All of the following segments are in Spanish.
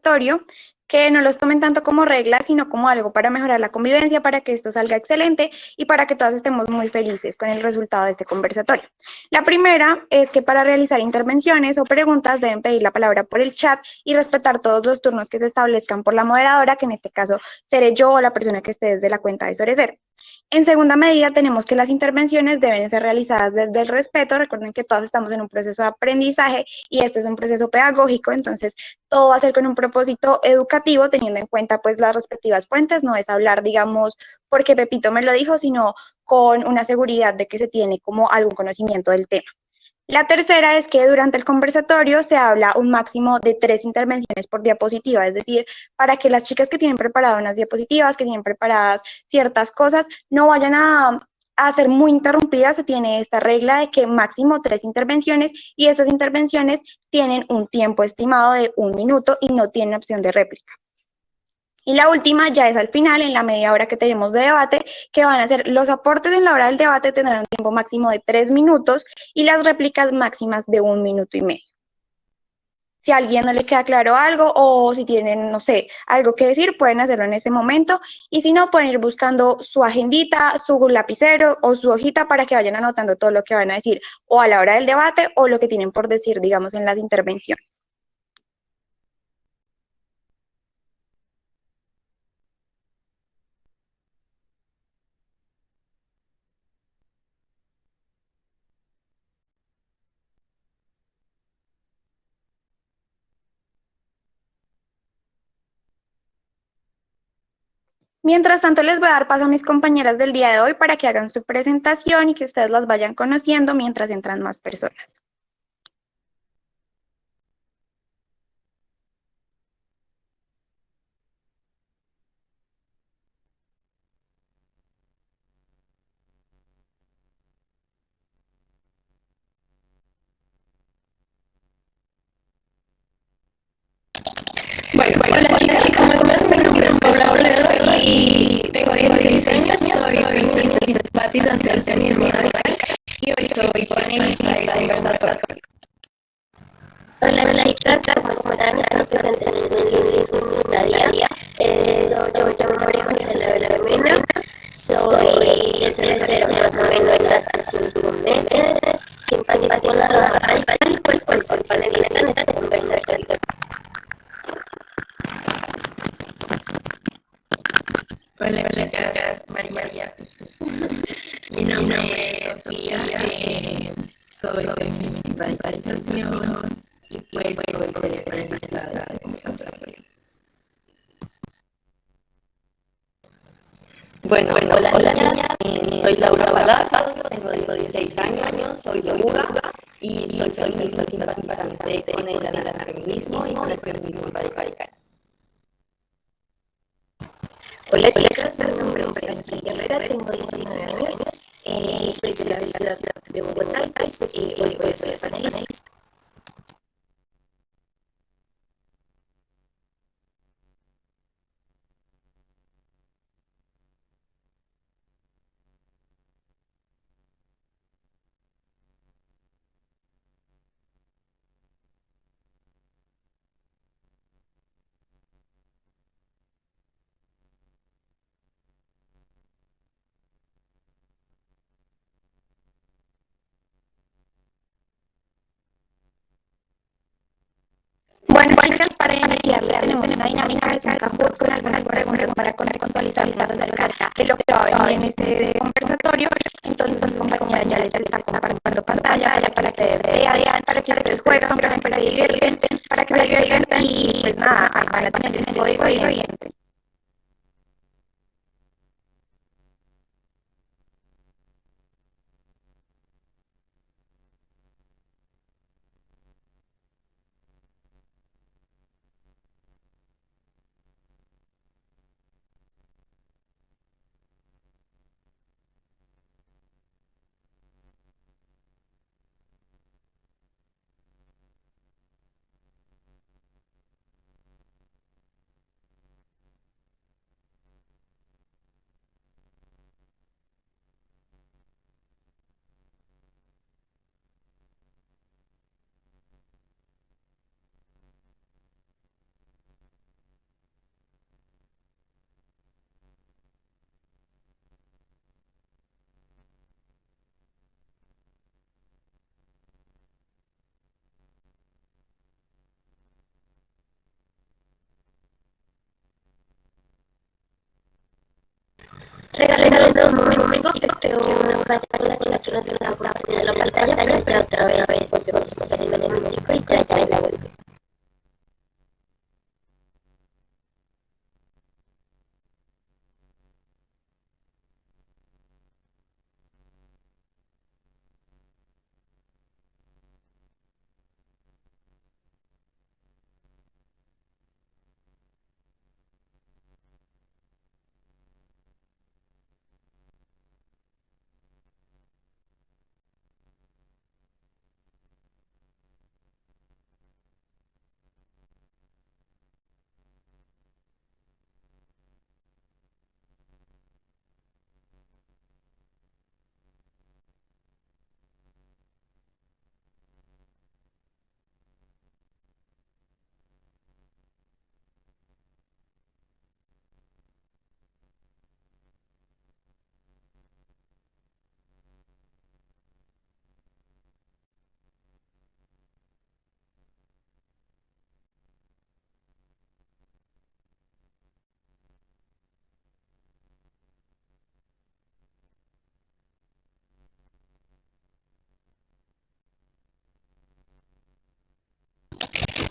conversatorio, que no los tomen tanto como reglas, sino como algo para mejorar la convivencia, para que esto salga excelente y para que todas estemos muy felices con el resultado de este conversatorio. La primera es que para realizar intervenciones o preguntas deben pedir la palabra por el chat y respetar todos los turnos que se establezcan por la moderadora, que en este caso seré yo o la persona que esté desde la cuenta de Sorecer. En segunda medida, tenemos que las intervenciones deben ser realizadas desde el respeto. Recuerden que todos estamos en un proceso de aprendizaje y esto es un proceso pedagógico, entonces todo va a ser con un propósito educativo, teniendo en cuenta pues las respectivas fuentes. No es hablar, digamos, porque Pepito me lo dijo, sino con una seguridad de que se tiene como algún conocimiento del tema. La tercera es que durante el conversatorio se habla un máximo de 3 intervenciones por diapositiva, es decir, para que las chicas que tienen preparadas unas diapositivas, que tienen preparadas ciertas cosas, no vayan a ser muy interrumpidas. Se tiene esta regla de que máximo 3 intervenciones y estas intervenciones tienen un tiempo estimado de 1 minuto y no tienen opción de réplica. Y la última ya es al final, en la media hora que tenemos de debate, que van a ser los aportes en la hora del debate, tendrán un tiempo máximo de 3 minutos y las réplicas máximas de 1 minuto y medio. Si a alguien no le queda claro algo o si tienen, no sé, algo que decir, pueden hacerlo en este momento y si no, pueden ir buscando su agendita, su lapicero o su hojita para que vayan anotando todo lo que van a decir o a la hora del debate o lo que tienen por decir, digamos, en las intervenciones. Mientras tanto, les voy a dar paso a mis compañeras del día de hoy para que hagan su presentación y que ustedes las vayan conociendo mientras entran más personas. Bueno, hola chicas, ¿cómo están? Mi nombre es Paula Boledo y tengo 16 años, soy feminista simpatizante del feminismo radical y hoy soy panelista de conversatorio. Hola chicas, ¿cómo están? Estamos presentes en el Feminista Día. Yo me llamo María José Lara Mena, soy de Cero más o menos hace 5 meses, simpatizo con la radical y pues hoy soy panelista en este conversatorio. Hola chicas, María. Mi nombre es Sofía, soy feminista de radicalización y pues hoy seré panelista de este conversatorio. Bueno, hola niñas, soy Laura Palazos, tengo 16 años, soy de Buga y soy feminista simpatizante con el anarfeminismo y con el feminismo radical. Hola chicas, mi nombre es Cristina Herrera, tengo 19 años, soy de la ciudad de Bogotá y pues hoy soy panelista. Bueno, chicas, para iniciar tenemos una dinámica de Kahoot con algunas preguntas para contextualizar acerca de lo que va a venir en este conversatorio. Entonces, mis compañeras ya les está compartiendo pantalla para que ustedes vean, para que ustedes jueguen, para que se diviertan y pues nada, van a tener el código y entren. Regálenos un momento que tengo una falla con la chica que nos está compartiendo la pantalla, pero ya otra vez volvemos a hacer el médico y ya la vuelve.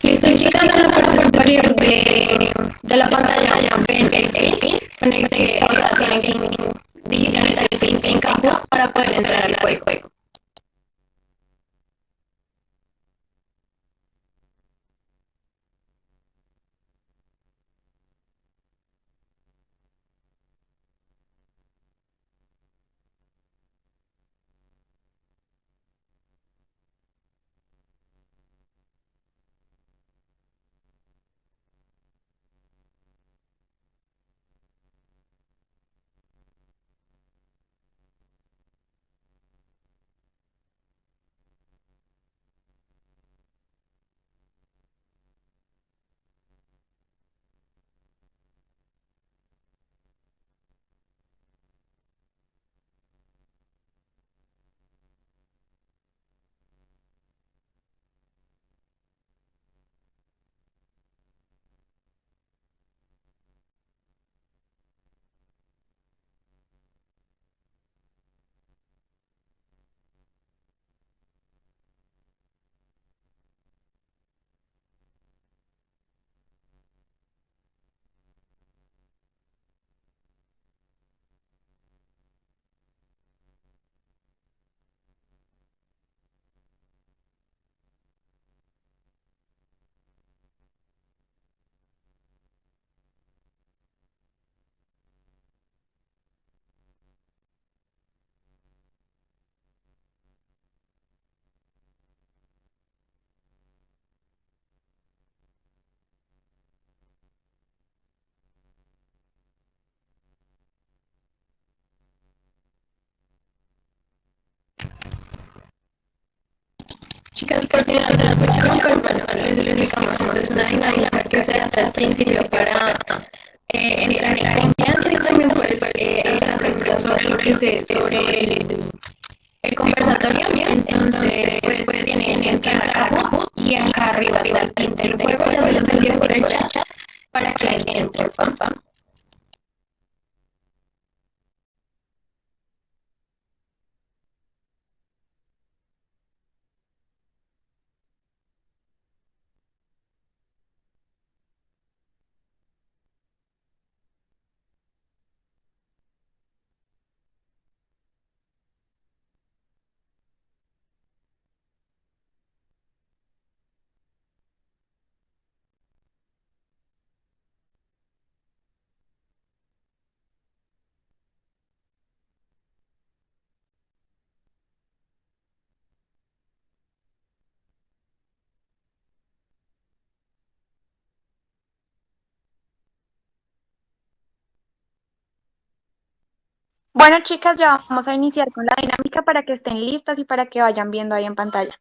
Listo, chicas, en la parte superior de la pantalla ven el pin con el que ahora tienen que digitalizar el pin en campo para poder entrar al juego. Chicas, por si no lo escucharon, pues bueno, les explicamos cómo es una dinámica que se hace al principio para entrar en confianza y también pues hacer preguntas sobre lo que sé sobre el conversatorio. Entonces, pues tienen que entrar a Kahoot y acá arriba está el link del juego, ya se los envío por el chat para que ahí entren, fan. Bueno, chicas, ya vamos a iniciar con la dinámica para que estén listas y para que vayan viendo ahí en pantalla.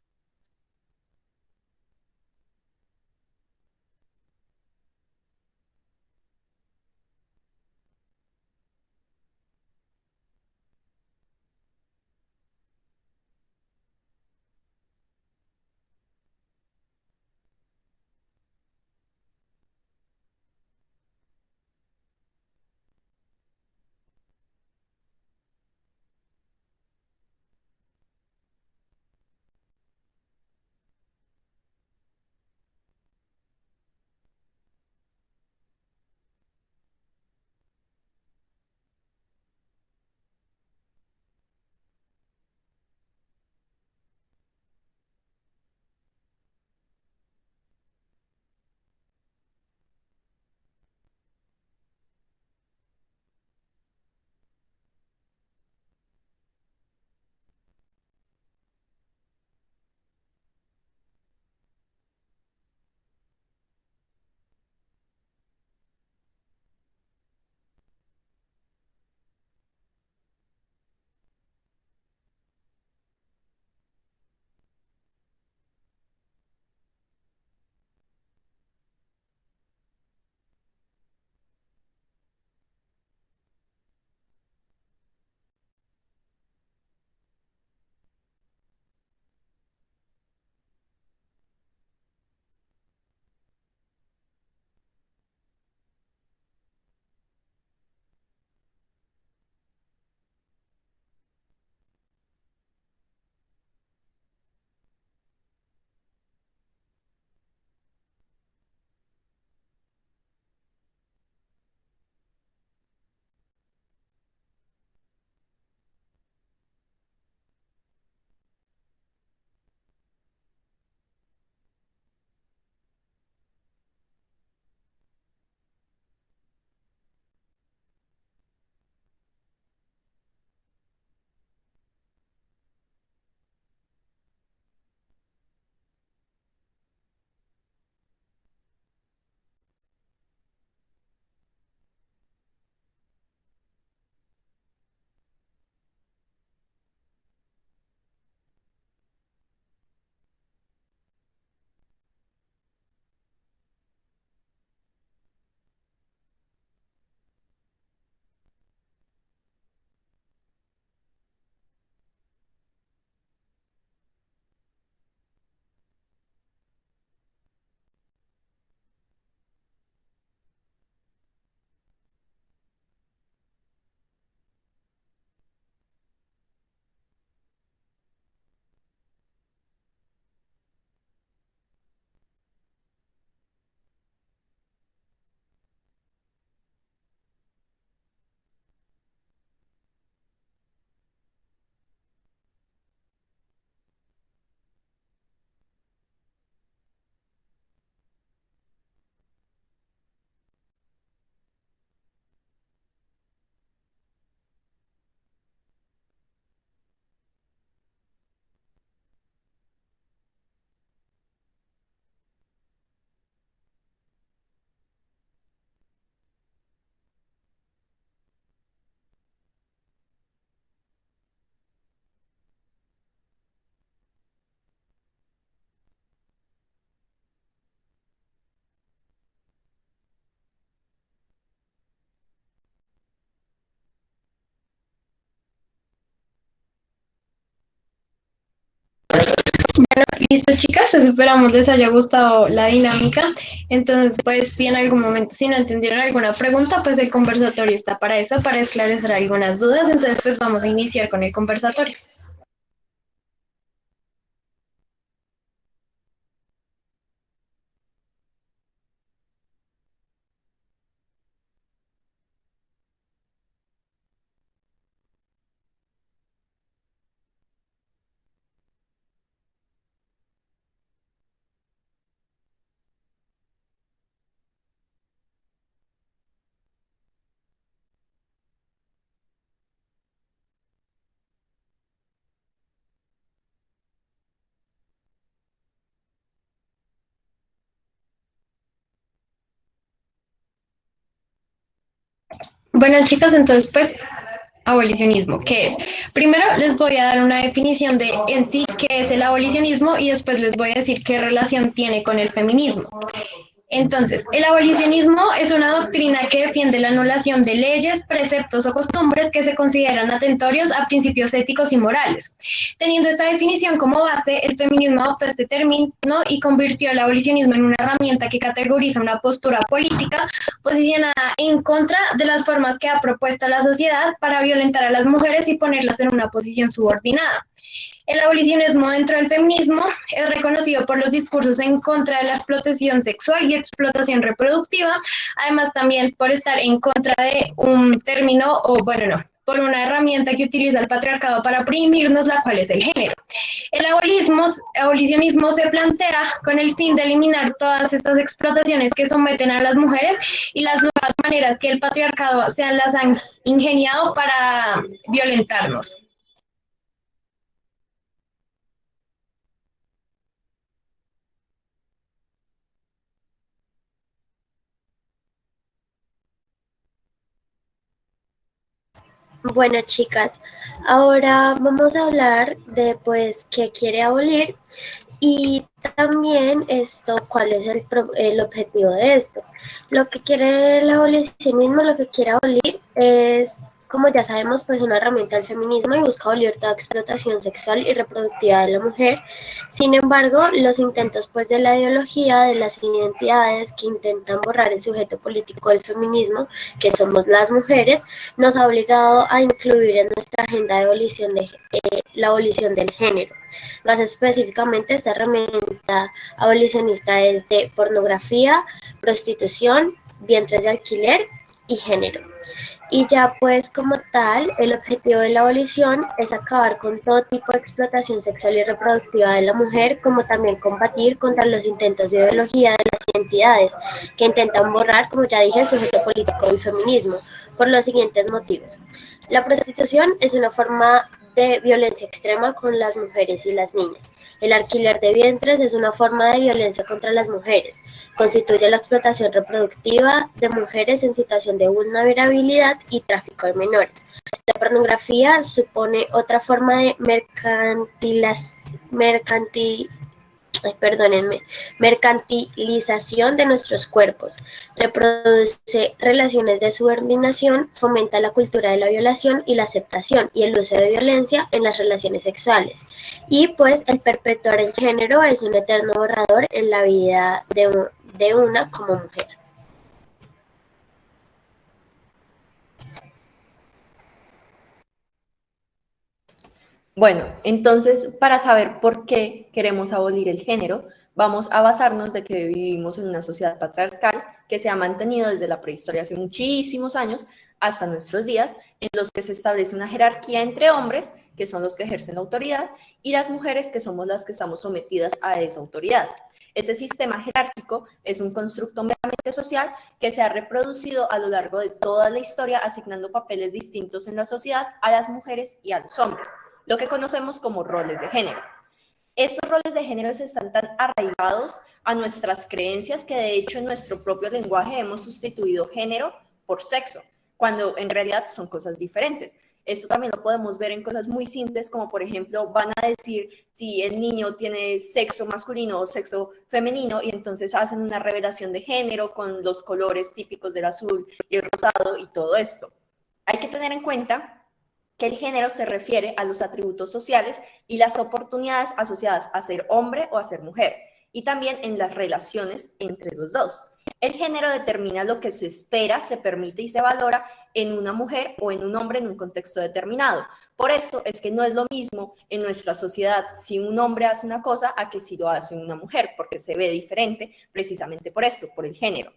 Listo, chicas, esperamos les haya gustado la dinámica. Entonces, pues, si en algún momento, si no entendieron alguna pregunta, pues el conversatorio está para eso, para esclarecer algunas dudas. Entonces, pues vamos a iniciar con el conversatorio. Bueno, chicas, entonces, pues, abolicionismo, ¿qué es? Primero les voy a dar una definición de en sí qué es el abolicionismo y después les voy a decir qué relación tiene con el feminismo. Entonces, el abolicionismo es una doctrina que defiende la anulación de leyes, preceptos o costumbres que se consideran atentorios a principios éticos y morales. Teniendo esta definición como base, el feminismo adoptó este término y convirtió el abolicionismo en una herramienta que categoriza una postura política posicionada en contra de las formas que ha propuesto la sociedad para violentar a las mujeres y ponerlas en una posición subordinada. El abolicionismo dentro del feminismo es reconocido por los discursos en contra de la explotación sexual y explotación reproductiva, además también por estar en contra de un término, o bueno, no, por una herramienta que utiliza el patriarcado para oprimirnos, la cual es el género. El abolicionismo se plantea con el fin de eliminar todas estas explotaciones que someten a las mujeres y las nuevas maneras que el patriarcado se las han ingeniado para violentarnos. Bueno, chicas, ahora vamos a hablar de pues qué quiere abolir y también esto, cuál es el objetivo de esto. Lo que quiere el abolicionismo, lo que quiere abolir es, como ya sabemos, pues una herramienta del feminismo y busca abolir toda explotación sexual y reproductiva de la mujer. Sin embargo, los intentos pues de la ideología, de las identidades que intentan borrar el sujeto político del feminismo, que somos las mujeres, nos ha obligado a incluir en nuestra agenda de la abolición del género. Más específicamente, esta herramienta abolicionista es de pornografía, prostitución, vientres de alquiler y género. Y ya pues como tal, el objetivo de la abolición es acabar con todo tipo de explotación sexual y reproductiva de la mujer, como también combatir contra los intentos de ideología de las identidades que intentan borrar, como ya dije, el sujeto político del feminismo, por los siguientes motivos. La prostitución es una forma de violencia extrema con las mujeres y las niñas. El alquiler de vientres es una forma de violencia contra las mujeres. Constituye la explotación reproductiva de mujeres en situación de vulnerabilidad y tráfico de menores. La pornografía supone otra forma de mercantilización de nuestros cuerpos, reproduce relaciones de subordinación, fomenta la cultura de la violación y la aceptación y el uso de violencia en las relaciones sexuales. Y pues el perpetuar el género es un eterno borrador en la vida de una como mujer. Bueno, entonces, para saber por qué queremos abolir el género, vamos a basarnos de que vivimos en una sociedad patriarcal que se ha mantenido desde la prehistoria hace muchísimos años hasta nuestros días, en los que se establece una jerarquía entre hombres, que son los que ejercen la autoridad, y las mujeres, que somos las que estamos sometidas a esa autoridad. Este sistema jerárquico es un constructo meramente social que se ha reproducido a lo largo de toda la historia, asignando papeles distintos en la sociedad a las mujeres y a los hombres, lo que conocemos como roles de género. Estos roles de género están tan arraigados a nuestras creencias que de hecho en nuestro propio lenguaje hemos sustituido género por sexo, cuando en realidad son cosas diferentes. Esto también lo podemos ver en cosas muy simples, como por ejemplo van a decir si el niño tiene sexo masculino o sexo femenino y entonces hacen una revelación de género con los colores típicos del azul y el rosado y todo esto. Hay que tener en cuenta que el género se refiere a los atributos sociales y las oportunidades asociadas a ser hombre o a ser mujer, y también en las relaciones entre los dos. El género determina lo que se espera, se permite y se valora en una mujer o en un hombre en un contexto determinado. Por eso es que no es lo mismo en nuestra sociedad si un hombre hace una cosa a que si lo hace una mujer, porque se ve diferente precisamente por eso, por el género.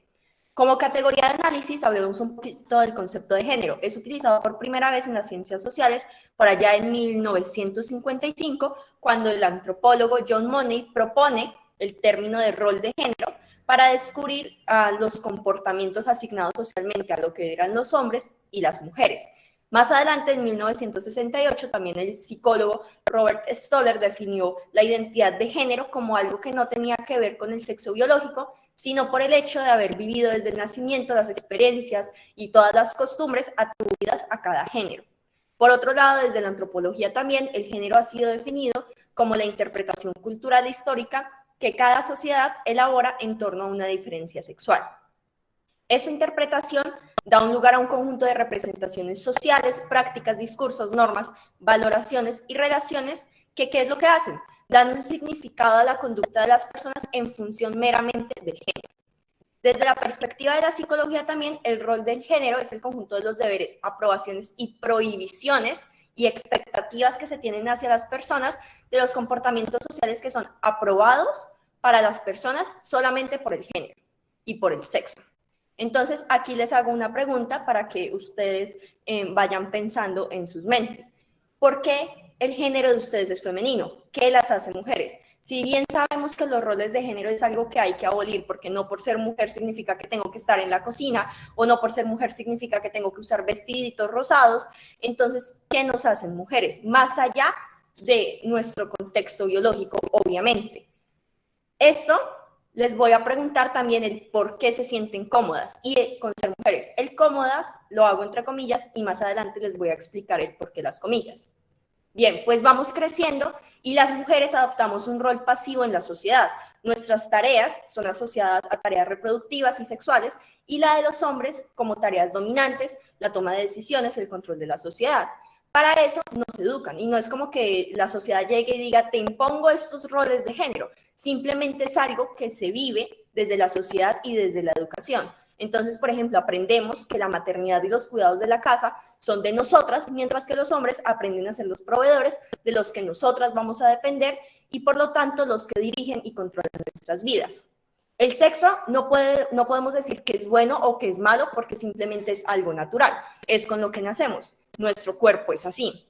Como categoría de análisis, hablemos un poquito del concepto de género. Es utilizado por primera vez en las ciencias sociales por allá en 1955, cuando el antropólogo John Money propone el término de rol de género para descubrir los comportamientos asignados socialmente a lo que eran los hombres y las mujeres. Más adelante, en 1968, también el psicólogo Robert Stoller definió la identidad de género como algo que no tenía que ver con el sexo biológico, sino por el hecho de haber vivido desde el nacimiento las experiencias y todas las costumbres atribuidas a cada género. Por otro lado, desde la antropología también, el género ha sido definido como la interpretación cultural e histórica que cada sociedad elabora en torno a una diferencia sexual. Esa interpretación da un lugar a un conjunto de representaciones sociales, prácticas, discursos, normas, valoraciones y relaciones que, ¿qué es lo que hacen? Dan un significado a la conducta de las personas en función meramente del género. Desde la perspectiva de la psicología también, el rol del género es el conjunto de los deberes, aprobaciones y prohibiciones y expectativas que se tienen hacia las personas de los comportamientos sociales que son aprobados para las personas solamente por el género y por el sexo. Entonces, aquí les hago una pregunta para que ustedes vayan pensando en sus mentes. ¿Por qué el género de ustedes es femenino? ¿Qué las hace mujeres? Si bien sabemos que los roles de género es algo que hay que abolir, porque no por ser mujer significa que tengo que estar en la cocina, o no por ser mujer significa que tengo que usar vestiditos rosados, entonces, ¿qué nos hacen mujeres? Más allá de nuestro contexto biológico, obviamente. Esto les voy a preguntar también el por qué se sienten cómodas y con ser mujeres. El cómodas lo hago entre comillas y más adelante les voy a explicar el por qué las comillas. Bien, pues vamos creciendo y las mujeres adoptamos un rol pasivo en la sociedad. Nuestras tareas son asociadas a tareas reproductivas y sexuales y la de los hombres como tareas dominantes, la toma de decisiones, el control de la sociedad. Para eso nos educan y no es como que la sociedad llegue y diga te impongo estos roles de género, simplemente es algo que se vive desde la sociedad y desde la educación. Entonces, por ejemplo, aprendemos que la maternidad y los cuidados de la casa son de nosotras, mientras que los hombres aprenden a ser los proveedores de los que nosotras vamos a depender y por lo tanto los que dirigen y controlan nuestras vidas. El sexo no podemos decir que es bueno o que es malo porque simplemente es algo natural, es con lo que nacemos. Nuestro cuerpo es así.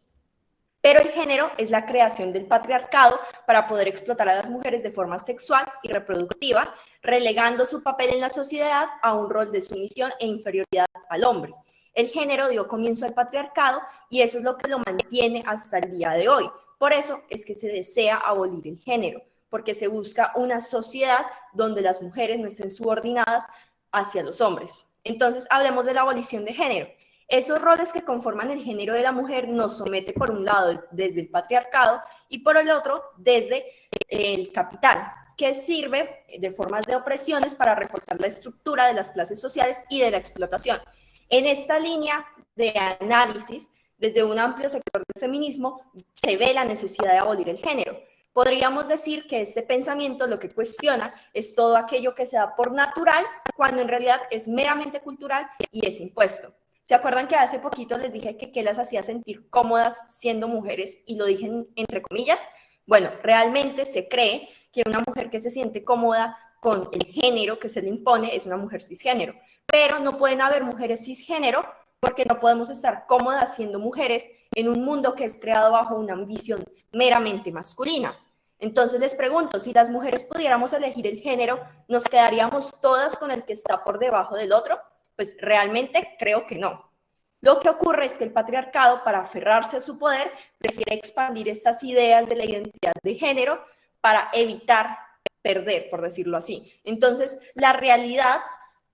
Pero el género es la creación del patriarcado para poder explotar a las mujeres de forma sexual y reproductiva, relegando su papel en la sociedad a un rol de sumisión e inferioridad al hombre. El género dio comienzo al patriarcado y eso es lo que lo mantiene hasta el día de hoy. Por eso es que se desea abolir el género, porque se busca una sociedad donde las mujeres no estén subordinadas hacia los hombres. Entonces, hablemos de la abolición de género. Esos roles que conforman el género de la mujer nos somete por un lado desde el patriarcado y por el otro desde el capital, que sirve de formas de opresiones para reforzar la estructura de las clases sociales y de la explotación. En esta línea de análisis, desde un amplio sector del feminismo, se ve la necesidad de abolir el género. Podríamos decir que este pensamiento lo que cuestiona es todo aquello que se da por natural, cuando en realidad es meramente cultural y es impuesto. ¿Se acuerdan que hace poquito les dije que qué las hacía sentir cómodas siendo mujeres? Y lo dije entre comillas. Bueno, realmente se cree que una mujer que se siente cómoda con el género que se le impone es una mujer cisgénero. Pero no pueden haber mujeres cisgénero porque no podemos estar cómodas siendo mujeres en un mundo que es creado bajo una visión meramente masculina. Entonces les pregunto, si las mujeres pudiéramos elegir el género, ¿nos quedaríamos todas con el que está por debajo del otro? Pues realmente creo que no. Lo que ocurre es que el patriarcado, para aferrarse a su poder, prefiere expandir estas ideas de la identidad de género para evitar perder, por decirlo así. Entonces, la realidad,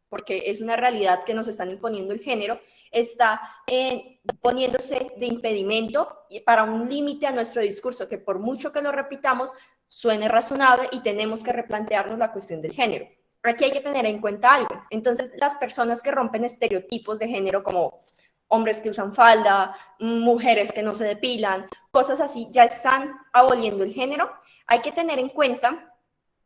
porque es una realidad que nos están imponiendo el género, está poniéndose de impedimento para un límite a nuestro discurso, que por mucho que lo repitamos, suene razonable y tenemos que replantearnos la cuestión del género. Aquí hay que tener en cuenta algo. Entonces, las personas que rompen estereotipos de género como hombres que usan falda, mujeres que no se depilan, cosas así, ya están aboliendo el género. Hay que tener en cuenta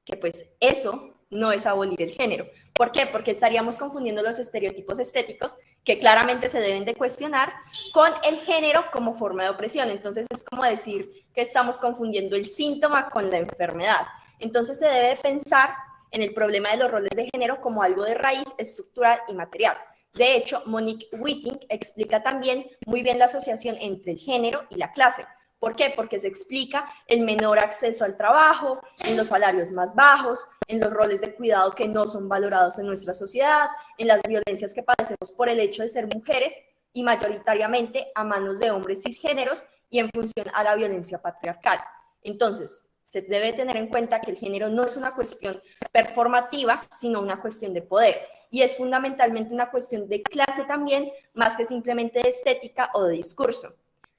que pues eso no es abolir el género. ¿Por qué? Porque estaríamos confundiendo los estereotipos estéticos, que claramente se deben de cuestionar, con el género como forma de opresión. Entonces es como decir que estamos confundiendo el síntoma con la enfermedad. Entonces se debe pensar en el problema de los roles de género como algo de raíz, estructural y material. De hecho, Monique Wittig explica también muy bien la asociación entre el género y la clase. ¿Por qué? Porque se explica el menor acceso al trabajo, en los salarios más bajos, en los roles de cuidado que no son valorados en nuestra sociedad, en las violencias que padecemos por el hecho de ser mujeres y mayoritariamente a manos de hombres cisgéneros y en función a la violencia patriarcal. Entonces, se debe tener en cuenta que el género no es una cuestión performativa, sino una cuestión de poder. Y es fundamentalmente una cuestión de clase también, más que simplemente de estética o de discurso.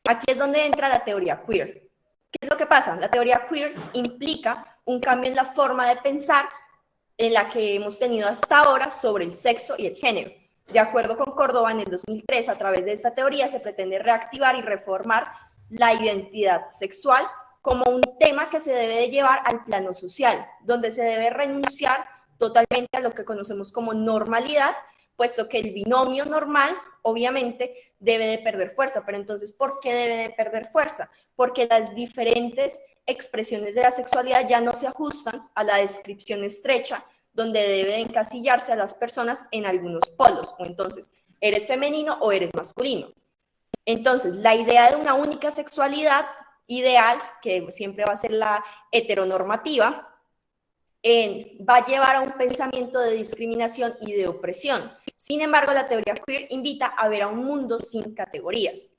Aquí es donde entra la teoría queer. ¿Qué es lo que pasa? La teoría queer implica un cambio en la forma de pensar en la que hemos tenido hasta ahora sobre el sexo y el género. De acuerdo con Córdoba, en el 2003, a través de esta teoría se pretende reactivar y reformar la identidad sexual como un tema que se debe de llevar al plano social, donde se debe renunciar totalmente a lo que conocemos como normalidad, puesto que el binomio normal, obviamente, debe de perder fuerza. Pero entonces, ¿por qué debe de perder fuerza? Porque las diferentes expresiones de la sexualidad ya no se ajustan a la descripción estrecha, donde debe de encasillarse a las personas en algunos polos, o entonces, ¿eres femenino o eres masculino? Entonces, la idea de una única sexualidad ideal, que siempre va a ser la heteronormativa, va a llevar a un pensamiento de discriminación y de opresión. Sin embargo, la teoría queer invita a ver a un mundo sin categorías.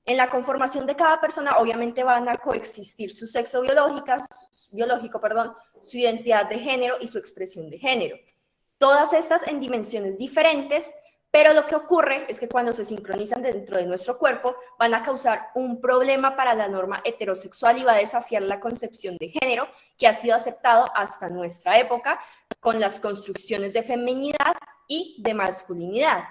En la conformación de cada persona, obviamente van a coexistir su sexo biológico, su identidad de género y su expresión de género. Todas estas en dimensiones diferentes, pero lo que ocurre es que cuando se sincronizan dentro de nuestro cuerpo, van a causar un problema para la norma heterosexual y va a desafiar la concepción de género que ha sido aceptado hasta nuestra época con las construcciones de feminidad y de masculinidad.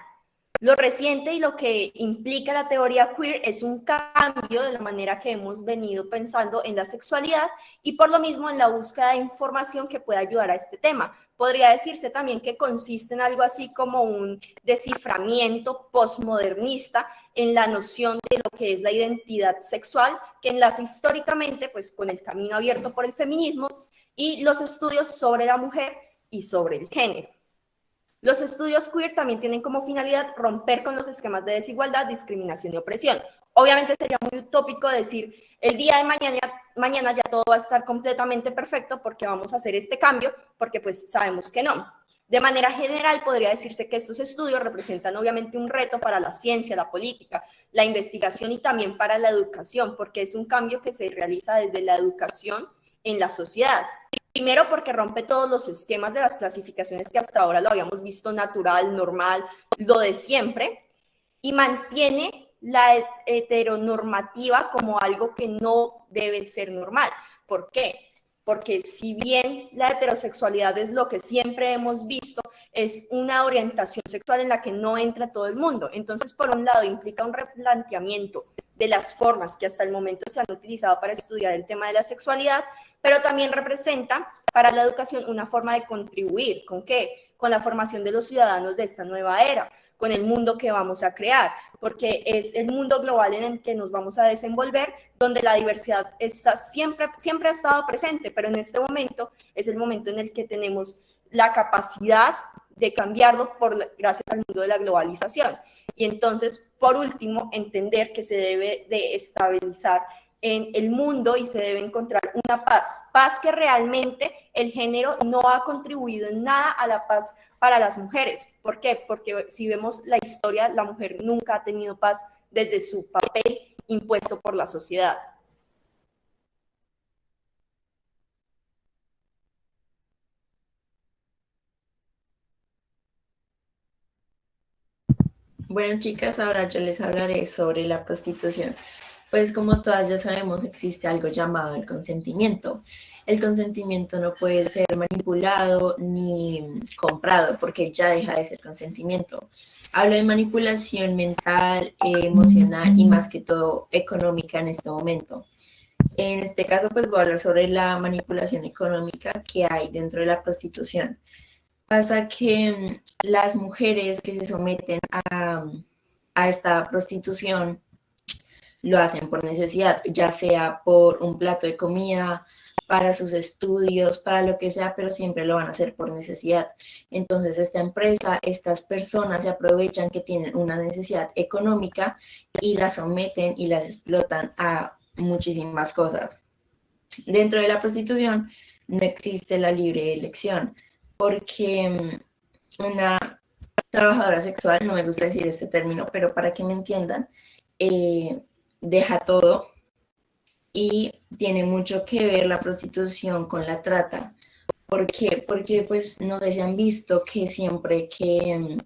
Lo reciente y lo que implica la teoría queer es un cambio de la manera que hemos venido pensando en la sexualidad y por lo mismo en la búsqueda de información que pueda ayudar a este tema. Podría decirse también que consiste en algo así como un desciframiento postmodernista en la noción de lo que es la identidad sexual, que enlaza históricamente pues, con el camino abierto por el feminismo y los estudios sobre la mujer y sobre el género. Los estudios queer también tienen como finalidad romper con los esquemas de desigualdad, discriminación y opresión. Obviamente sería muy utópico decir, el día de mañana ya todo va a estar completamente perfecto porque vamos a hacer este cambio, porque pues sabemos que no. De manera general, podría decirse que estos estudios representan obviamente un reto para la ciencia, la política, la investigación y también para la educación, porque es un cambio que se realiza desde la educación en la sociedad. Primero porque rompe todos los esquemas de las clasificaciones que hasta ahora lo habíamos visto natural, normal, lo de siempre, y mantiene la heteronormativa como algo que no debe ser normal. ¿Por qué? Porque si bien la heterosexualidad es lo que siempre hemos visto, es una orientación sexual en la que no entra todo el mundo. Entonces, por un lado, implica un replanteamiento de las formas que hasta el momento se han utilizado para estudiar el tema de la sexualidad, pero también representa para la educación una forma de contribuir. ¿Con qué? Con la formación de los ciudadanos de esta nueva era, con el mundo que vamos a crear, porque es el mundo global en el que nos vamos a desenvolver, donde la diversidad está siempre ha estado presente, pero en este momento es el momento en el que tenemos la capacidad de cambiarlo gracias al mundo de la globalización. Y entonces, por último, entender que se debe de estabilizar en el mundo y se debe encontrar una paz que realmente el género no ha contribuido en nada a la paz para las mujeres. ¿Por qué? Porque si vemos la historia, la mujer nunca ha tenido paz desde su papel impuesto por la sociedad. Bueno, chicas, ahora yo les hablaré sobre la prostitución. Pues como todas ya sabemos, existe algo llamado el consentimiento. El consentimiento no puede ser manipulado ni comprado porque ya deja de ser consentimiento. Hablo de manipulación mental, emocional y más que todo económica en este momento. En este caso, pues voy a hablar sobre la manipulación económica que hay dentro de la prostitución. Pasa que las mujeres que se someten a esta prostitución lo hacen por necesidad, ya sea por un plato de comida, para sus estudios, para lo que sea, pero siempre lo van a hacer por necesidad. Entonces, esta empresa, estas personas se aprovechan que tienen una necesidad económica y las someten y las explotan a muchísimas cosas. Dentro de la prostitución no existe la libre elección, porque una trabajadora sexual, no me gusta decir este término, pero para que me entiendan, deja todo y tiene mucho que ver la prostitución con la trata. ¿Por qué? Porque pues no sé si han visto que siempre que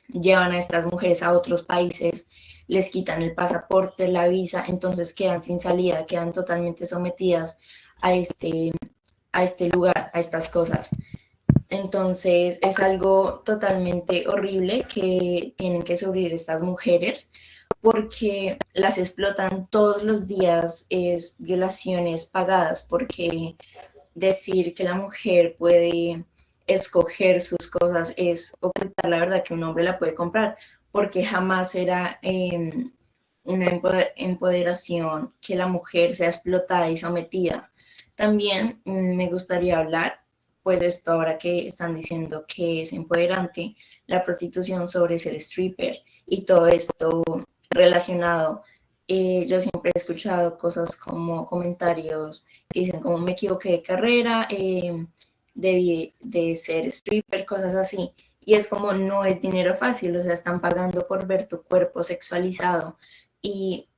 llevan a estas mujeres a otros países, les quitan el pasaporte, la visa, entonces quedan sin salida, quedan totalmente sometidas a este lugar, a estas cosas. Entonces es algo totalmente horrible que tienen que sufrir estas mujeres porque las explotan todos los días, es violaciones pagadas, porque decir que la mujer puede escoger sus cosas es ocultar la verdad que un hombre la puede comprar, porque jamás será una empoderación que la mujer sea explotada y sometida. También me gustaría hablar, pues esto ahora que están diciendo que es empoderante, la prostitución sobre ser stripper y todo esto relacionado. Yo siempre he escuchado cosas como comentarios que dicen como me equivoqué de carrera, debí de ser stripper, cosas así. Y es como no es dinero fácil, o sea, están pagando por ver tu cuerpo sexualizado y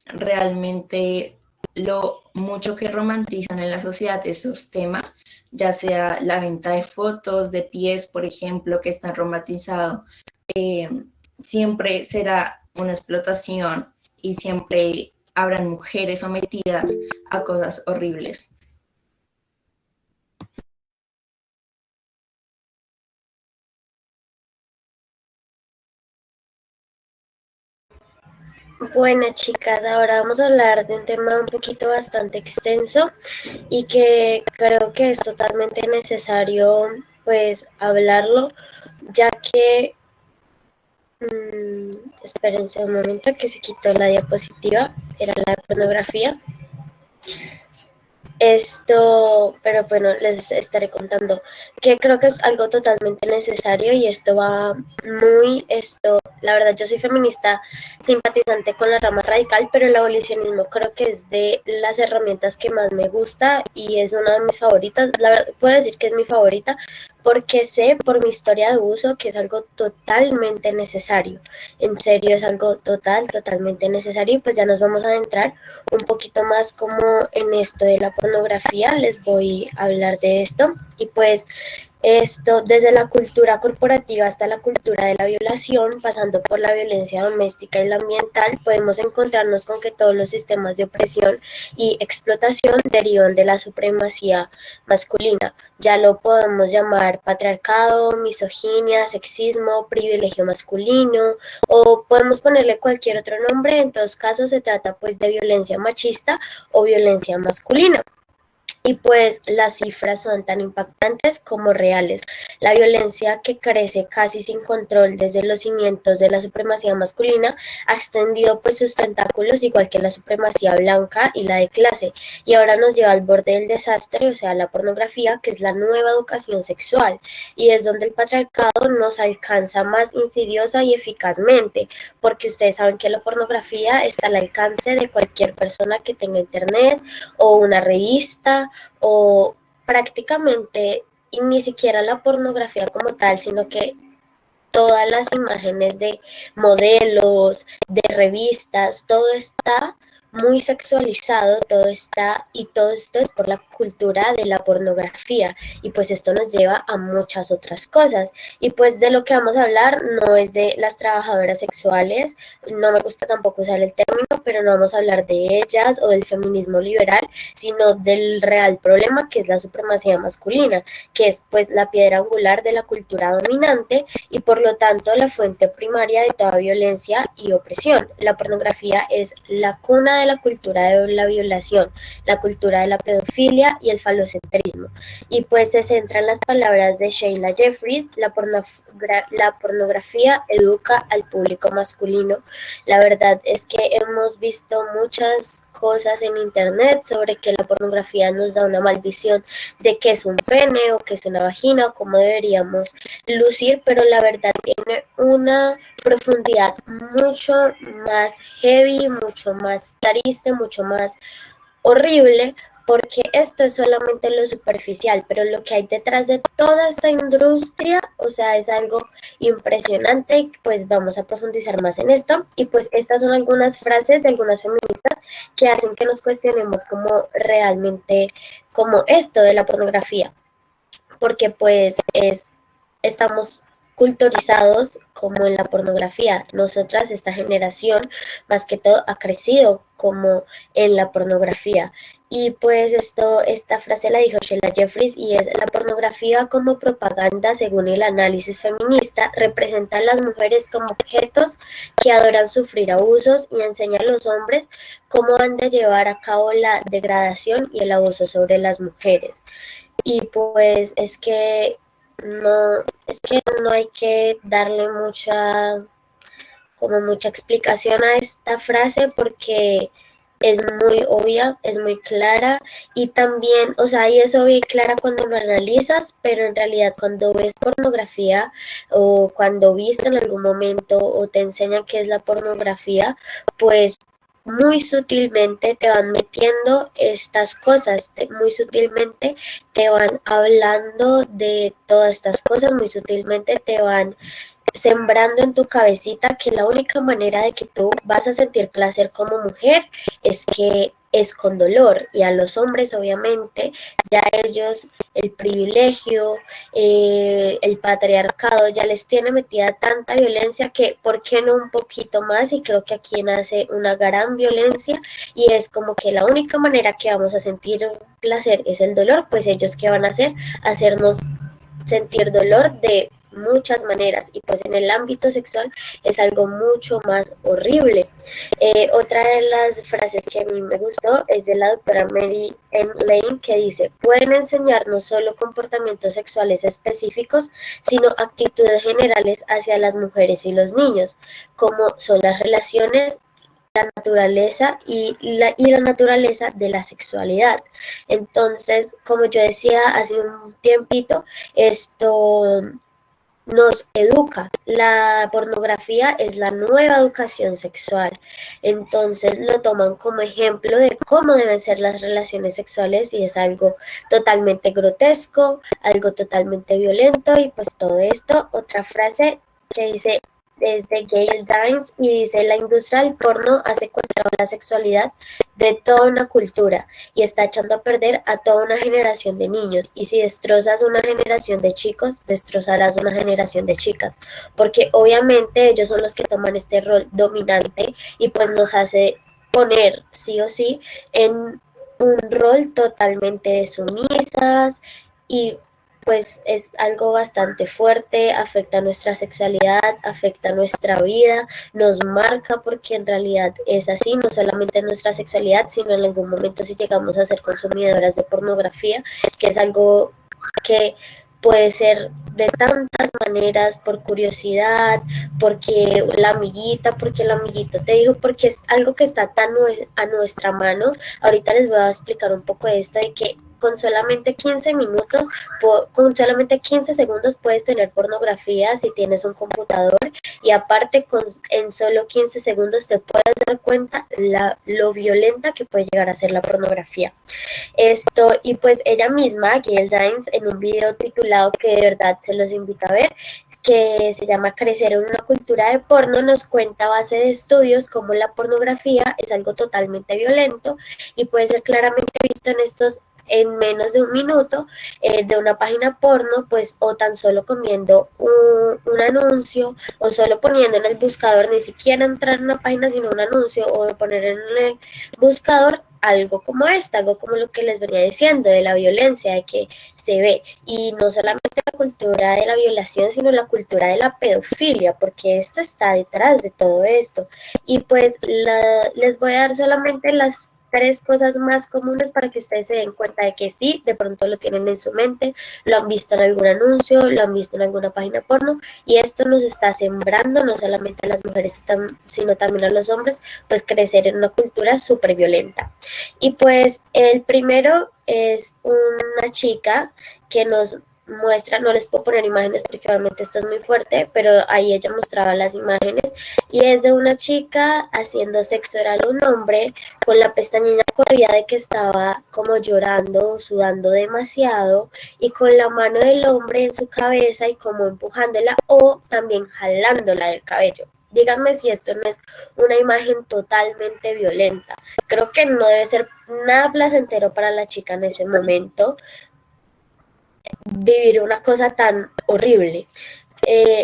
realmente lo mucho que romantizan en la sociedad esos temas, ya sea la venta de fotos, de pies, por ejemplo, que están romantizados, siempre será una explotación y siempre habrán mujeres sometidas a cosas horribles. Bueno, chicas, ahora vamos a hablar de un tema un poquito bastante extenso y que creo que es totalmente necesario pues hablarlo, ya que espérense un momento que se quitó la diapositiva, era la pornografía. Pero bueno, les estaré contando que creo que es algo totalmente necesario y esto va la verdad yo soy feminista simpatizante con la rama radical, pero el abolicionismo creo que es de las herramientas que más me gusta y es una de mis favoritas, la verdad puedo decir que es mi favorita porque sé por mi historia de uso que es algo totalmente necesario, en serio es algo totalmente necesario y pues ya nos vamos a adentrar un poquito más como en esto de la pornografía, les voy a hablar de esto y pues esto desde la cultura corporativa hasta la cultura de la violación, pasando por la violencia doméstica y la ambiental, podemos encontrarnos con que todos los sistemas de opresión y explotación derivan de la supremacía masculina. Ya lo podemos llamar patriarcado, misoginia, sexismo, privilegio masculino o podemos ponerle cualquier otro nombre. En todos casos se trata pues de violencia machista o violencia masculina. Y pues las cifras son tan impactantes como reales. La violencia que crece casi sin control desde los cimientos de la supremacía masculina ha extendido pues sus tentáculos igual que la supremacía blanca y la de clase. Y ahora nos lleva al borde del desastre, o sea, la pornografía, que es la nueva educación sexual. Y es donde el patriarcado nos alcanza más insidiosa y eficazmente, porque ustedes saben que la pornografía está al alcance de cualquier persona que tenga internet o una revista o prácticamente, y ni siquiera la pornografía como tal, sino que todas las imágenes de modelos, de revistas, todo está muy sexualizado, todo está, y todo esto es por la cultura de la pornografía, y pues esto nos lleva a muchas otras cosas. Y pues de lo que vamos a hablar no es de las trabajadoras sexuales, no me gusta tampoco usar el término, pero no vamos a hablar de ellas o del feminismo liberal, sino del real problema, que es la supremacía masculina, que es pues la piedra angular de la cultura dominante y por lo tanto la fuente primaria de toda violencia y opresión. La pornografía es la cuna de la cultura de la violación, la cultura de la pedofilia y el falocentrismo. Y pues se centra en las palabras de Sheila Jeffries: la pornografía educa al público masculino. La verdad es que hemos visto muchas cosas en internet sobre que la pornografía nos da una mal visión de qué es un pene o qué es una vagina o cómo deberíamos lucir, pero la verdad tiene una profundidad mucho más heavy, mucho más triste, mucho más horrible, porque esto es solamente lo superficial, pero lo que hay detrás de toda esta industria, o sea, es algo impresionante, y pues vamos a profundizar más en esto. Y pues estas son algunas frases de algunas feministas que hacen que nos cuestionemos como realmente, como esto de la pornografía, porque pues estamos culturizados como en la pornografía. Nosotras, esta generación, más que todo, ha crecido como en la pornografía. Y pues esta frase la dijo Sheila Jeffries y es: la pornografía como propaganda, según el análisis feminista, representa a las mujeres como objetos que adoran sufrir abusos y enseña a los hombres cómo han de llevar a cabo la degradación y el abuso sobre las mujeres. Y pues no hay que darle mucha explicación a esta frase porque es muy obvia, es muy clara y también, o sea, y es obvia y clara cuando lo analizas, pero en realidad cuando ves pornografía o cuando viste en algún momento o te enseñan qué es la pornografía, pues muy sutilmente te van metiendo estas cosas, muy sutilmente te van hablando de todas estas cosas, muy sutilmente te van sembrando en tu cabecita que la única manera de que tú vas a sentir placer como mujer es que es con dolor, y a los hombres obviamente ya ellos el privilegio, el patriarcado ya les tiene metida tanta violencia que ¿por qué no un poquito más? Y creo que aquí nace una gran violencia y es como que la única manera que vamos a sentir placer es el dolor, pues ellos ¿qué van a hacer? Hacernos sentir dolor de muchas maneras y pues en el ámbito sexual es algo mucho más horrible. Otra de las frases que a mí me gustó es de la doctora Mary N. Lane, que dice: pueden enseñar no solo comportamientos sexuales específicos, sino actitudes generales hacia las mujeres y los niños, como son las relaciones, la naturaleza y la naturaleza de la sexualidad. Entonces, como yo decía hace un tiempito, esto nos educa. La pornografía es la nueva educación sexual. Entonces lo toman como ejemplo de cómo deben ser las relaciones sexuales y es algo totalmente grotesco, algo totalmente violento y pues todo esto. Otra frase que dice es de Gail Dines y dice: la industria del porno ha secuestrado la sexualidad de toda una cultura y está echando a perder a toda una generación de niños, y si destrozas una generación de chicos, destrozarás una generación de chicas, porque obviamente ellos son los que toman este rol dominante y pues nos hace poner sí o sí en un rol totalmente sumisas y pues es algo bastante fuerte, afecta nuestra sexualidad, afecta nuestra vida, nos marca porque en realidad es así, no solamente nuestra sexualidad, sino en algún momento si llegamos a ser consumidoras de pornografía, que es algo que puede ser de tantas maneras, por curiosidad, porque la amiguita, porque el amiguito te dijo, porque es algo que está tan a nuestra mano. Ahorita les voy a explicar un poco de esto, de que con solamente 15 minutos, con solamente 15 segundos puedes tener pornografía si tienes un computador, y aparte en solo 15 segundos te puedes dar cuenta lo violenta que puede llegar a ser la pornografía. Y pues ella misma, Gail Dines, en un video titulado, que de verdad se los invito a ver, que se llama Crecer en una cultura de porno, nos cuenta a base de estudios cómo la pornografía es algo totalmente violento y puede ser claramente visto en menos de un minuto de una página porno, pues, o tan solo comiendo un anuncio, o solo poniendo en el buscador, ni siquiera entrar en una página, sino un anuncio, o poner en el buscador algo como esto, algo como lo que les venía diciendo, de la violencia, de que se ve, y no solamente la cultura de la violación, sino la cultura de la pedofilia, porque esto está detrás de todo esto. Y pues les voy a dar solamente las 3 cosas más comunes para que ustedes se den cuenta de que sí, de pronto lo tienen en su mente, lo han visto en algún anuncio, lo han visto en alguna página porno, y esto nos está sembrando no solamente a las mujeres, sino también a los hombres, pues crecer en una cultura súper violenta. Y pues el primero es una chica que nos muestra, no les puedo poner imágenes porque obviamente esto es muy fuerte, pero ahí ella mostraba las imágenes y es de una chica haciendo sexo oral a un hombre con la pestañina corrida de que estaba como llorando, sudando demasiado y con la mano del hombre en su cabeza y como empujándola o también jalándola del cabello. Díganme si esto no es una imagen totalmente violenta. Creo que no debe ser nada placentero para la chica en ese momento vivir una cosa tan horrible.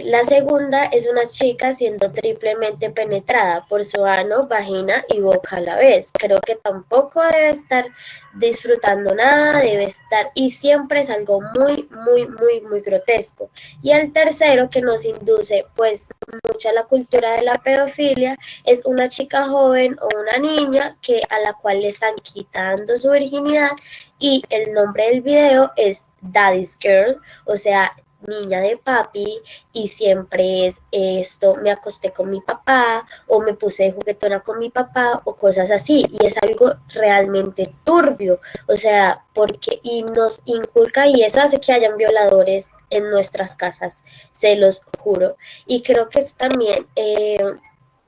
La segunda es una chica siendo triplemente penetrada por su ano, vagina y boca a la vez. Creo que tampoco debe estar disfrutando nada, debe estar, y siempre es algo muy, muy, muy, muy grotesco. Y el tercero que nos induce pues mucho a la cultura de la pedofilia es una chica joven o una niña a la cual le están quitando su virginidad y el nombre del video es Daddy's Girl, o sea, niña de papi, y siempre es esto, me acosté con mi papá o me puse juguetona con mi papá o cosas así, y es algo realmente turbio, o sea, porque y nos inculca y eso hace que hayan violadores en nuestras casas, se los juro, y creo que es también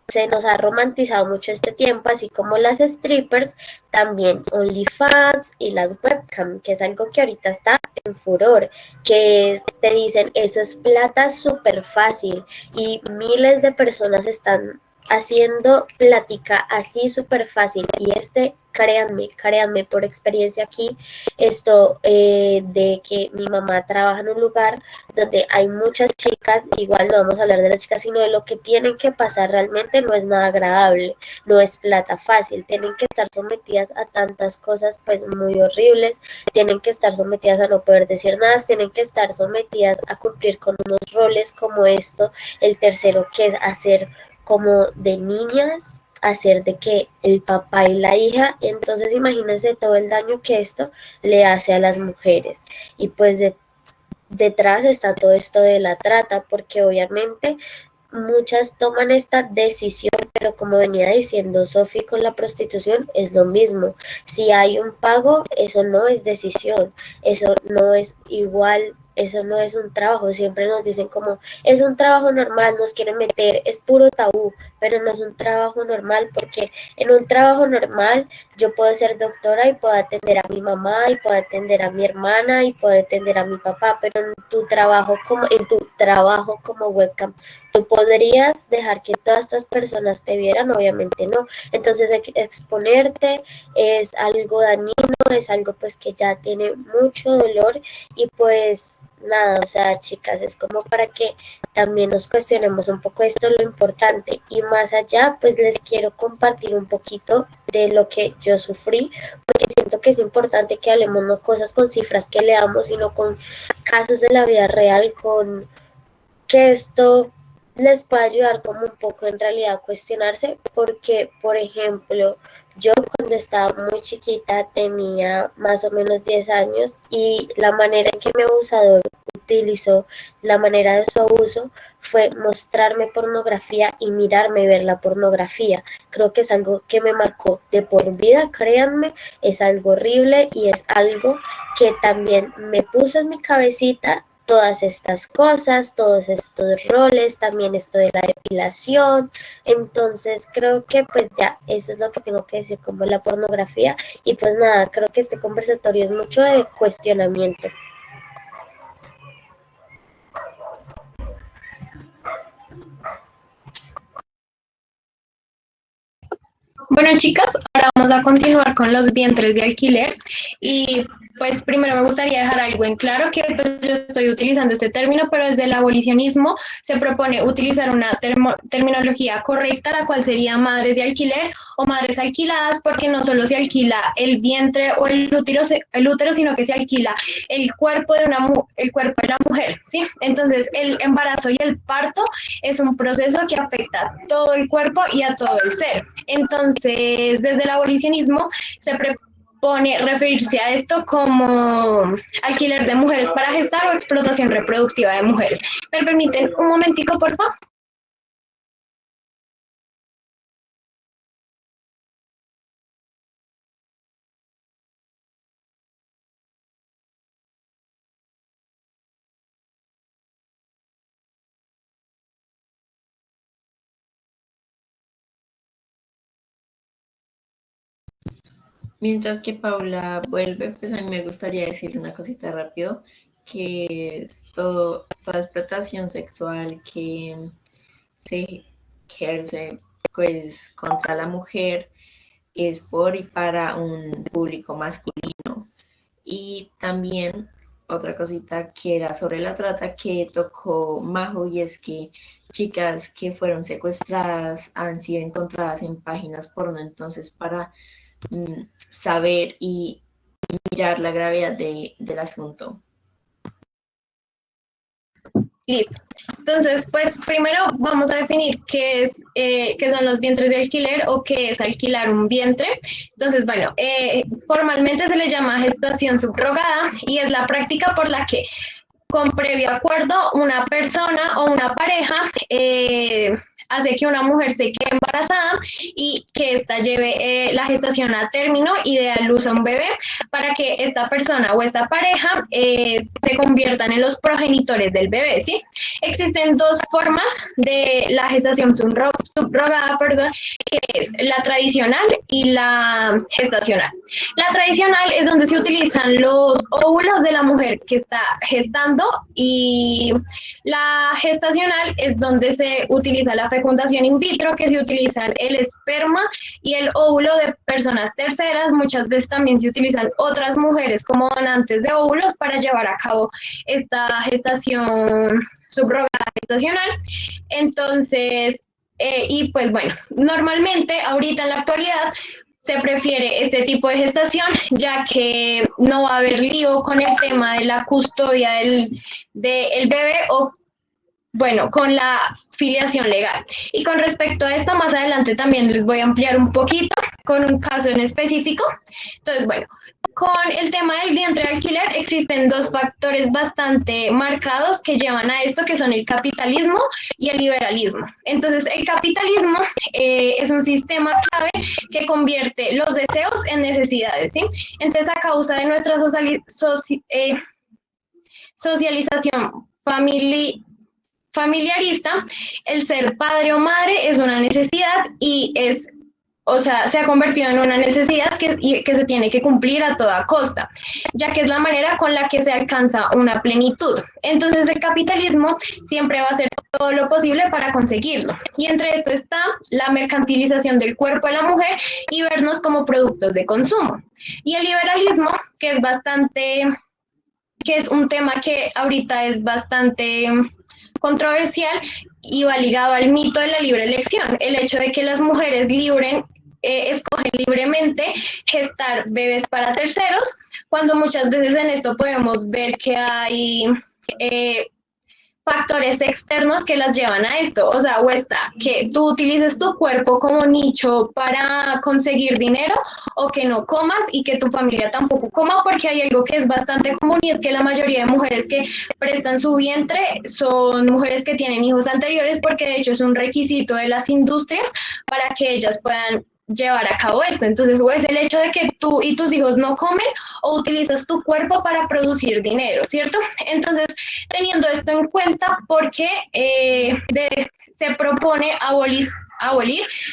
se nos ha romantizado mucho este tiempo, así como las strippers, también OnlyFans y las webcam, que es algo que ahorita está en furor, que te dicen, eso es plata súper fácil y miles de personas están haciendo plática así súper fácil y créanme por experiencia aquí, esto de que mi mamá trabaja en un lugar donde hay muchas chicas, igual no vamos a hablar de las chicas, sino de lo que tienen que pasar realmente no es nada agradable, no es plata fácil, tienen que estar sometidas a tantas cosas pues muy horribles, tienen que estar sometidas a no poder decir nada, tienen que estar sometidas a cumplir con unos roles como esto, el tercero que es hacer como de niñas, hacer de que el papá y la hija, entonces imagínense todo el daño que esto le hace a las mujeres y pues detrás está todo esto de la trata, porque obviamente muchas toman esta decisión, pero como venía diciendo Sofi con la prostitución, es lo mismo. Si hay un pago, eso no es decisión, eso no es igual, eso no es un trabajo. Siempre nos dicen como, es un trabajo normal, nos quieren meter, es puro tabú, pero no es un trabajo normal, porque en un trabajo normal yo puedo ser doctora y puedo atender a mi mamá y puedo atender a mi hermana y puedo atender a mi papá, pero en tu trabajo como webcam, ¿tú podrías dejar que todas estas personas te vieran? Obviamente no. Entonces exponerte es algo dañino, es algo pues que ya tiene mucho dolor y pues nada, o sea, chicas, es como para que también nos cuestionemos un poco esto, lo importante. Y más allá, pues les quiero compartir un poquito de lo que yo sufrí, porque siento que es importante que hablemos no cosas con cifras que leamos, sino con casos de la vida real, con que esto les puede ayudar como un poco en realidad a cuestionarse, porque, por ejemplo, yo cuando estaba muy chiquita tenía más o menos 10 años y la manera en que mi abusador utilizó la manera de su abuso fue mostrarme pornografía y mirarme ver la pornografía. Creo que es algo que me marcó de por vida, créanme, es algo horrible y es algo que también me puso en mi cabecita todas estas cosas, todos estos roles, también esto de la depilación. Entonces creo que pues ya eso es lo que tengo que decir como la pornografía y pues nada, creo que este conversatorio es mucho de cuestionamiento. Bueno, chicas, ahora vamos a continuar con los vientres de alquiler y pues primero me gustaría dejar algo en claro que pues, yo estoy utilizando este término, pero desde el abolicionismo se propone utilizar una terminología correcta, la cual sería madres de alquiler o madres alquiladas, porque no solo se alquila el vientre o el útero, sino que se alquila el cuerpo de el cuerpo de la mujer, ¿sí? Entonces, el embarazo y el parto es un proceso que afecta a todo el cuerpo y a todo el ser. Entonces, desde el abolicionismo se propone referirse a esto como alquiler de mujeres para gestar o explotación reproductiva de mujeres. ¿Me permiten un momentico, por favor? Mientras que Paula vuelve, pues a mí me gustaría decir una cosita rápido, que es toda explotación sexual que se ejerce pues contra la mujer es por y para un público masculino. Y también otra cosita que era sobre la trata que tocó Majo, y es que chicas que fueron secuestradas han sido encontradas en páginas porno, entonces para saber y mirar la gravedad del asunto. Listo. Entonces, pues primero vamos a definir qué son los vientres de alquiler o qué es alquilar un vientre. Entonces, bueno, formalmente se le llama gestación subrogada y es la práctica por la que con previo acuerdo una persona o una pareja hace que una mujer se quede embarazada y que ésta lleve la gestación a término y dé a luz a un bebé para que esta persona o esta pareja se conviertan en los progenitores del bebé, ¿sí? Existen dos formas de la gestación subrogada, perdón, que es la tradicional y la gestacional. La tradicional es donde se utilizan los óvulos de la mujer que está gestando y la gestacional es donde se utiliza la fecundación in vitro, que se utilizan el esperma y el óvulo de personas terceras. Muchas veces también se utilizan otras mujeres como donantes de óvulos para llevar a cabo esta gestación subrogada gestacional. Entonces, y pues bueno, normalmente ahorita en la actualidad se prefiere este tipo de gestación, ya que no va a haber lío con el tema de la custodia del bebé o, bueno, con la filiación legal. Y con respecto a esto, más adelante también les voy a ampliar un poquito con un caso en específico. Entonces, bueno, con el tema del vientre de alquiler existen dos factores bastante marcados que llevan a esto, que son el capitalismo y el liberalismo. Entonces, el capitalismo es un sistema clave que convierte los deseos en necesidades, ¿sí? Entonces, a causa de nuestra socialización familiarista, el ser padre o madre es una necesidad y es, o sea, se ha convertido en una necesidad que se tiene que cumplir a toda costa, ya que es la manera con la que se alcanza una plenitud. Entonces el capitalismo siempre va a hacer todo lo posible para conseguirlo. Y entre esto está la mercantilización del cuerpo de la mujer y vernos como productos de consumo. Y el liberalismo, que es un tema que ahorita es bastante controversial y va ligado al mito de la libre elección, el hecho de que las mujeres escogen libremente gestar bebés para terceros, cuando muchas veces en esto podemos ver que hay factores externos que las llevan a esto, o sea, o está que tú utilices tu cuerpo como nicho para conseguir dinero o que no comas y que tu familia tampoco coma, porque hay algo que es bastante común y es que la mayoría de mujeres que prestan su vientre son mujeres que tienen hijos anteriores, porque de hecho es un requisito de las industrias para que ellas puedan llevar a cabo esto. Entonces, o es el hecho de que tú y tus hijos no comen o utilizas tu cuerpo para producir dinero, ¿cierto? Entonces, teniendo esto en cuenta, porque se propone abolir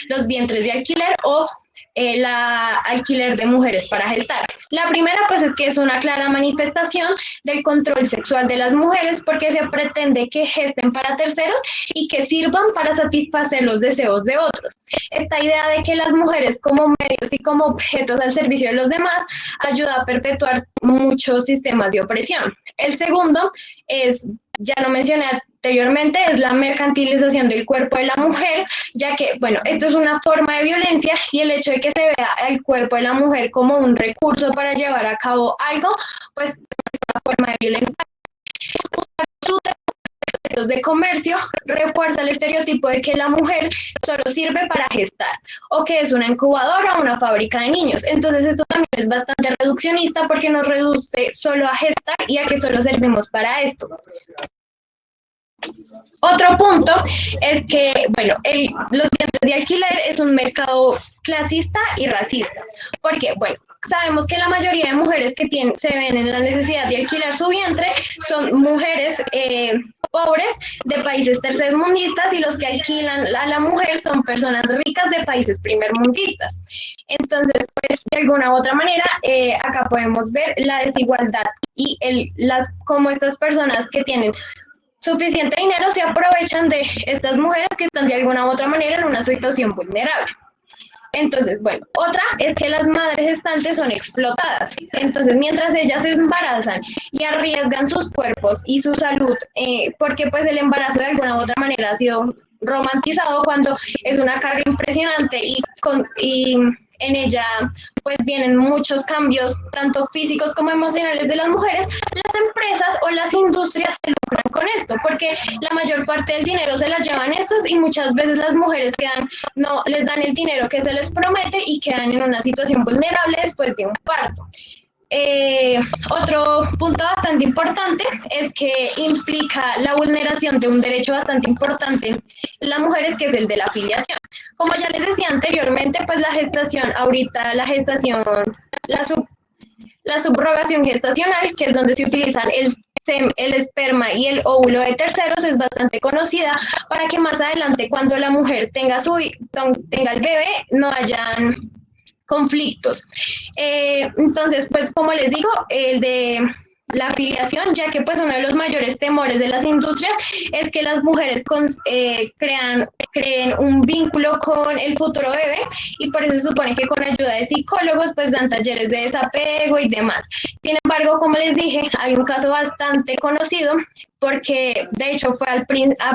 los vientres de alquiler o la alquiler de mujeres para gestar. La primera, pues, es que es una clara manifestación del control sexual de las mujeres porque se pretende que gesten para terceros y que sirvan para satisfacer los deseos de otros. Esta idea de que las mujeres como medios y como objetos al servicio de los demás ayuda a perpetuar muchos sistemas de opresión. El segundo es, ya lo mencioné anteriormente, es la mercantilización del cuerpo de la mujer, ya que, bueno, esto es una forma de violencia y el hecho de que se vea el cuerpo de la mujer como un recurso para llevar a cabo algo, pues es una forma de violencia. De comercio refuerza el estereotipo de que la mujer solo sirve para gestar o que es una incubadora o una fábrica de niños. Entonces esto también es bastante reduccionista porque nos reduce solo a gestar y a que solo servimos para esto. Otro punto es que, bueno, los vientres de alquiler es un mercado clasista y racista, porque, bueno, sabemos que la mayoría de mujeres que se ven en la necesidad de alquilar su vientre son mujeres pobres de países tercermundistas y los que alquilan a la mujer son personas ricas de países primermundistas. Entonces, pues, de alguna u otra manera, acá podemos ver la desigualdad y cómo estas personas que tienen suficiente dinero se aprovechan de estas mujeres que están de alguna u otra manera en una situación vulnerable. Entonces, bueno, otra es que las madres gestantes son explotadas. Entonces, mientras ellas se embarazan y arriesgan sus cuerpos y su salud, porque pues el embarazo de alguna u otra manera ha sido romantizado cuando es una carga impresionante y en ella pues vienen muchos cambios, tanto físicos como emocionales de las mujeres, las empresas o las industrias se lucran con esto, porque la mayor parte del dinero se la llevan estas y muchas veces las mujeres no les dan el dinero que se les promete y quedan en una situación vulnerable después de un parto. Otro punto bastante importante es que implica la vulneración de un derecho bastante importante en las mujeres, que es el de la filiación. Como ya les decía anteriormente, pues la gestación, ahorita la subrogación gestacional, que es donde se utilizan el esperma y el óvulo de terceros, es bastante conocida para que más adelante, cuando la mujer tenga el bebé, no hayan conflictos. Entonces, pues como les digo, el de la afiliación, ya que pues uno de los mayores temores de las industrias es que las mujeres creen un vínculo con el futuro bebé y por eso se supone que con ayuda de psicólogos pues dan talleres de desapego y demás. Sin embargo, como les dije, hay un caso bastante conocido porque de hecho fue a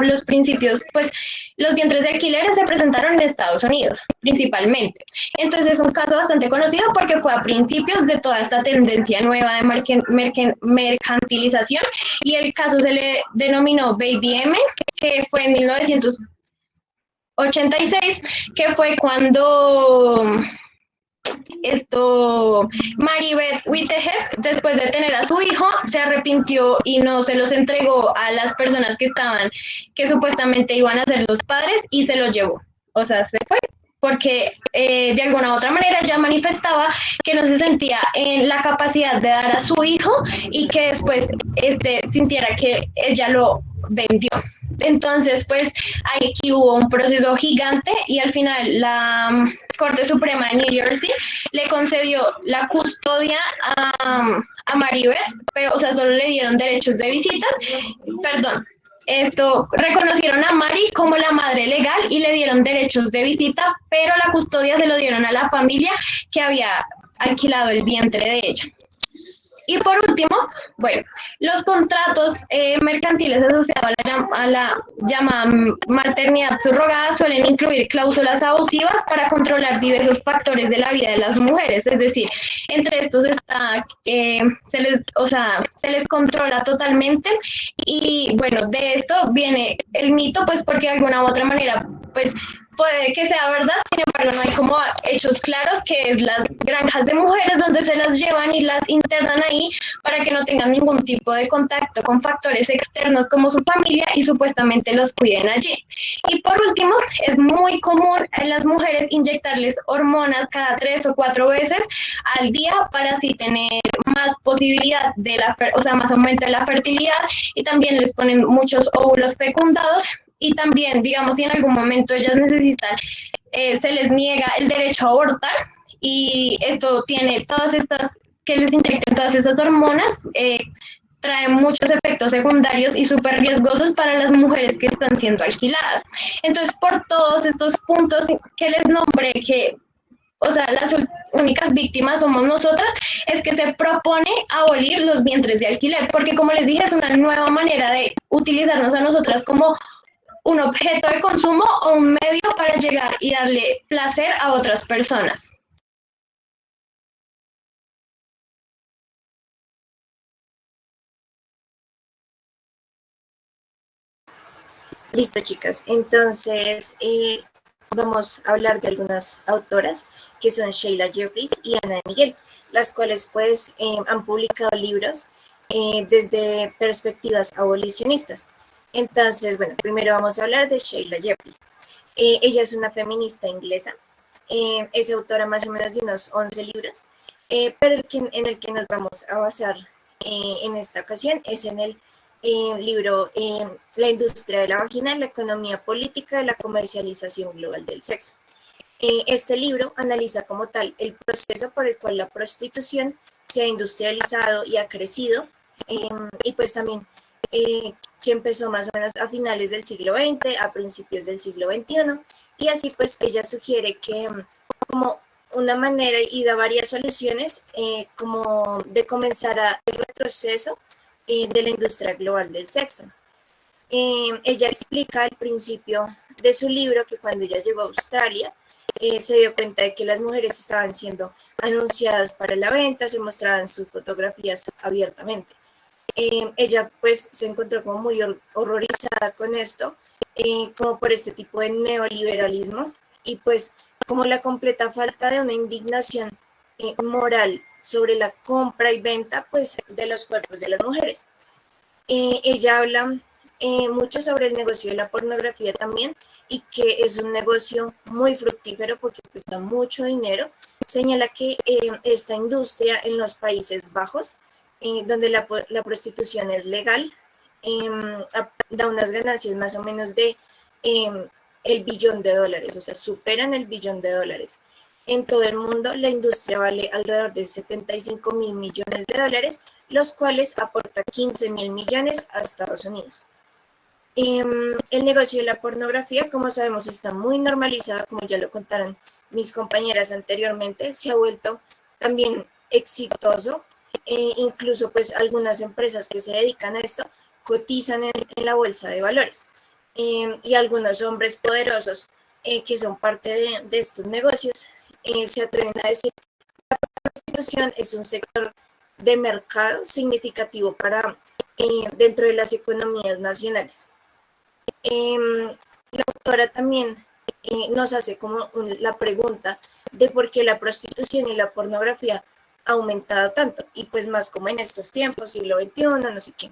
los principios, pues los vientres de alquileres se presentaron en Estados Unidos principalmente. Entonces es un caso bastante conocido porque fue a principios de toda esta tendencia nueva de mercantilización y el caso se le denominó Baby M, que fue en 1986, que fue cuando Mary Beth Whitehead, después de tener a su hijo, se arrepintió y no se los entregó a las personas que supuestamente iban a ser los padres y se los llevó. O sea, se fue porque de alguna u otra manera ya manifestaba que no se sentía en la capacidad de dar a su hijo y que después sintiera que ella lo vendió. Entonces, pues aquí hubo un proceso gigante y al final la Corte Suprema de New Jersey le concedió la custodia a Maribeth, pero, o sea, solo le dieron derechos de visitas, perdón. Reconocieron a Mari como la madre legal y le dieron derechos de visita, pero la custodia se lo dieron a la familia que había alquilado el vientre de ella. Y por último, bueno, los contratos mercantiles asociados a la llamada maternidad subrogada suelen incluir cláusulas abusivas para controlar diversos factores de la vida de las mujeres. Es decir, entre estos está, se les controla totalmente y bueno, de esto viene el mito, pues porque de alguna u otra manera, pues puede que sea verdad, sin embargo no hay como hechos claros, que es las granjas de mujeres donde se las llevan y las internan ahí para que no tengan ningún tipo de contacto con factores externos como su familia y supuestamente los cuiden allí. Y por último, es muy común en las mujeres inyectarles hormonas cada 3 o 4 veces al día para así tener más posibilidad más aumento de la fertilidad, y también les ponen muchos óvulos fecundados. Y también, digamos, si en algún momento ellas necesitan, se les niega el derecho a abortar, y esto tiene todas estas, que les inyecten todas esas hormonas, trae muchos efectos secundarios y súper riesgosos para las mujeres que están siendo alquiladas. Entonces, por todos estos puntos que les nombré, que, o sea, las únicas víctimas somos nosotras, es que se propone abolir los vientres de alquiler, porque como les dije, es una nueva manera de utilizarnos a nosotras como un objeto de consumo o un medio para llegar y darle placer a otras personas. Listo, chicas. Entonces, vamos a hablar de algunas autoras que son Sheila Jeffries y Ana de Miguel, las cuales pues han publicado libros desde perspectivas abolicionistas. Entonces, bueno, primero vamos a hablar de Sheila Jeffries. Ella es una feminista inglesa, es autora más o menos de unos 11 libros, pero en el que nos vamos a basar en esta ocasión es en el libro La industria de la vagina, la economía política de la comercialización global del sexo. Este libro analiza como tal el proceso por el cual la prostitución se ha industrializado y ha crecido, y pues también que empezó más o menos a finales del siglo XX, a principios del siglo XXI, y así pues ella sugiere que como una manera y da varias soluciones como de comenzar el retroceso de la industria global del sexo. Ella explica al principio de su libro que cuando ella llegó a Australia, se dio cuenta de que las mujeres estaban siendo anunciadas para la venta, se mostraban sus fotografías abiertamente. Ella pues se encontró como muy horrorizada con esto, como por este tipo de neoliberalismo y pues como la completa falta de una indignación moral sobre la compra y venta pues de los cuerpos de las mujeres. Ella habla mucho sobre el negocio de la pornografía también y que es un negocio muy fructífero porque pues da mucho dinero. Señala que esta industria en los Países Bajos, donde la prostitución es legal, da unas ganancias más o menos de el billón de dólares, o sea, superan el billón de dólares. En todo el mundo, la industria vale alrededor de 75.000 millones de dólares, los cuales aporta 15.000 millones a Estados Unidos. El negocio de la pornografía, como sabemos, está muy normalizado, como ya lo contaron mis compañeras anteriormente, se ha vuelto también exitoso, incluso pues algunas empresas que se dedican a esto cotizan en la bolsa de valores, y algunos hombres poderosos que son parte de estos negocios se atreven a decir que la prostitución es un sector de mercado significativo para dentro de las economías nacionales. La autora también nos hace como la pregunta de por qué la prostitución y la pornografía ha aumentado tanto, y pues más como en estos tiempos, siglo XXI, no sé qué.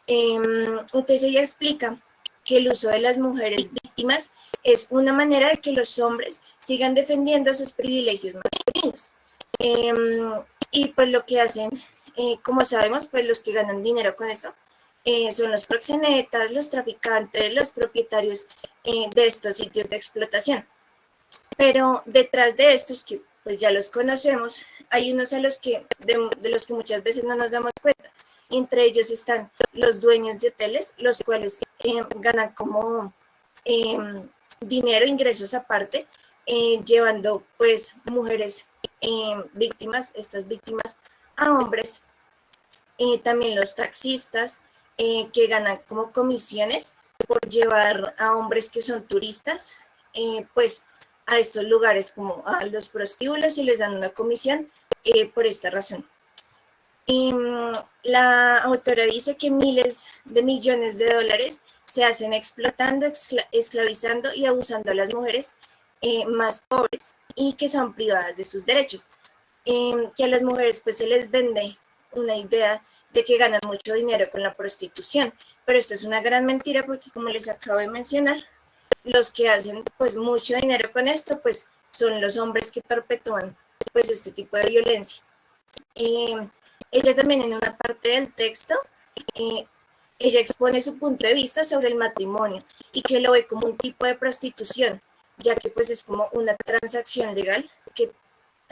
Entonces ella explica que el uso de las mujeres víctimas es una manera de que los hombres sigan defendiendo sus privilegios masculinos. Y pues lo que hacen, como sabemos, pues los que ganan dinero con esto son los proxenetas, los traficantes, los propietarios de estos sitios de explotación. Pero detrás de estos, que pues ya los conocemos, hay unos a los que, de los que muchas veces no nos damos cuenta. Entre ellos están los dueños de hoteles, los cuales ganan como dinero, ingresos aparte, llevando pues mujeres víctimas, estas víctimas, a hombres. También los taxistas que ganan como comisiones por llevar a hombres que son turistas, pues a estos lugares como a los prostíbulos y les dan una comisión por esta razón. La autora dice que miles de millones de dólares se hacen explotando, esclavizando y abusando a las mujeres más pobres y que son privadas de sus derechos. Que a las mujeres pues se les vende una idea de que ganan mucho dinero con la prostitución, pero esto es una gran mentira porque como les acabo de mencionar, los que hacen pues mucho dinero con esto pues son los hombres que perpetúan pues este tipo de violencia. Ella también en una parte del texto, ella expone su punto de vista sobre el matrimonio y que lo ve como un tipo de prostitución, ya que pues es como una transacción legal que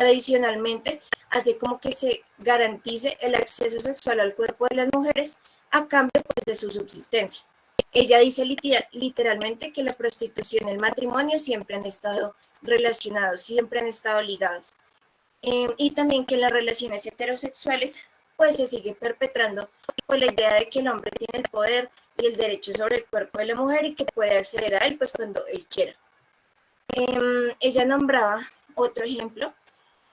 tradicionalmente hace como que se garantice el acceso sexual al cuerpo de las mujeres a cambio pues, de su subsistencia. Ella dice literalmente que la prostitución y el matrimonio siempre han estado relacionados, siempre han estado ligados. Y también que en las relaciones heterosexuales pues se sigue perpetrando pues, la idea de que el hombre tiene el poder y el derecho sobre el cuerpo de la mujer y que puede acceder a él pues cuando él quiera. Ella nombraba otro ejemplo,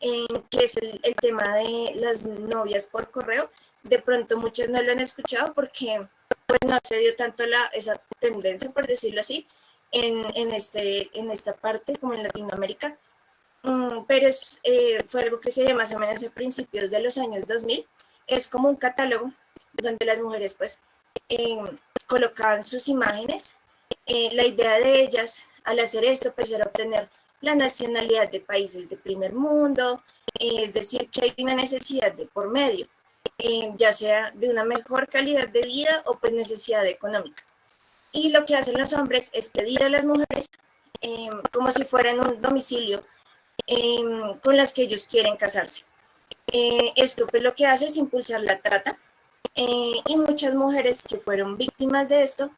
que es el tema de las novias por correo. De pronto muchas no lo han escuchado porque pues, no se dio tanto esa tendencia, por decirlo así, en esta parte como en Latinoamérica. Pero fue algo que se dio más o menos a principios de los años 2000. Es como un catálogo donde las mujeres pues colocaban sus imágenes. La idea de ellas al hacer esto pues era obtener la nacionalidad de países de primer mundo, es decir, que hay una necesidad de por medio, ya sea de una mejor calidad de vida o pues necesidad económica. Y lo que hacen los hombres es pedir a las mujeres como si fueran un domicilio con las que ellos quieren casarse. Esto pues lo que hace es impulsar la trata y muchas mujeres que fueron víctimas de esto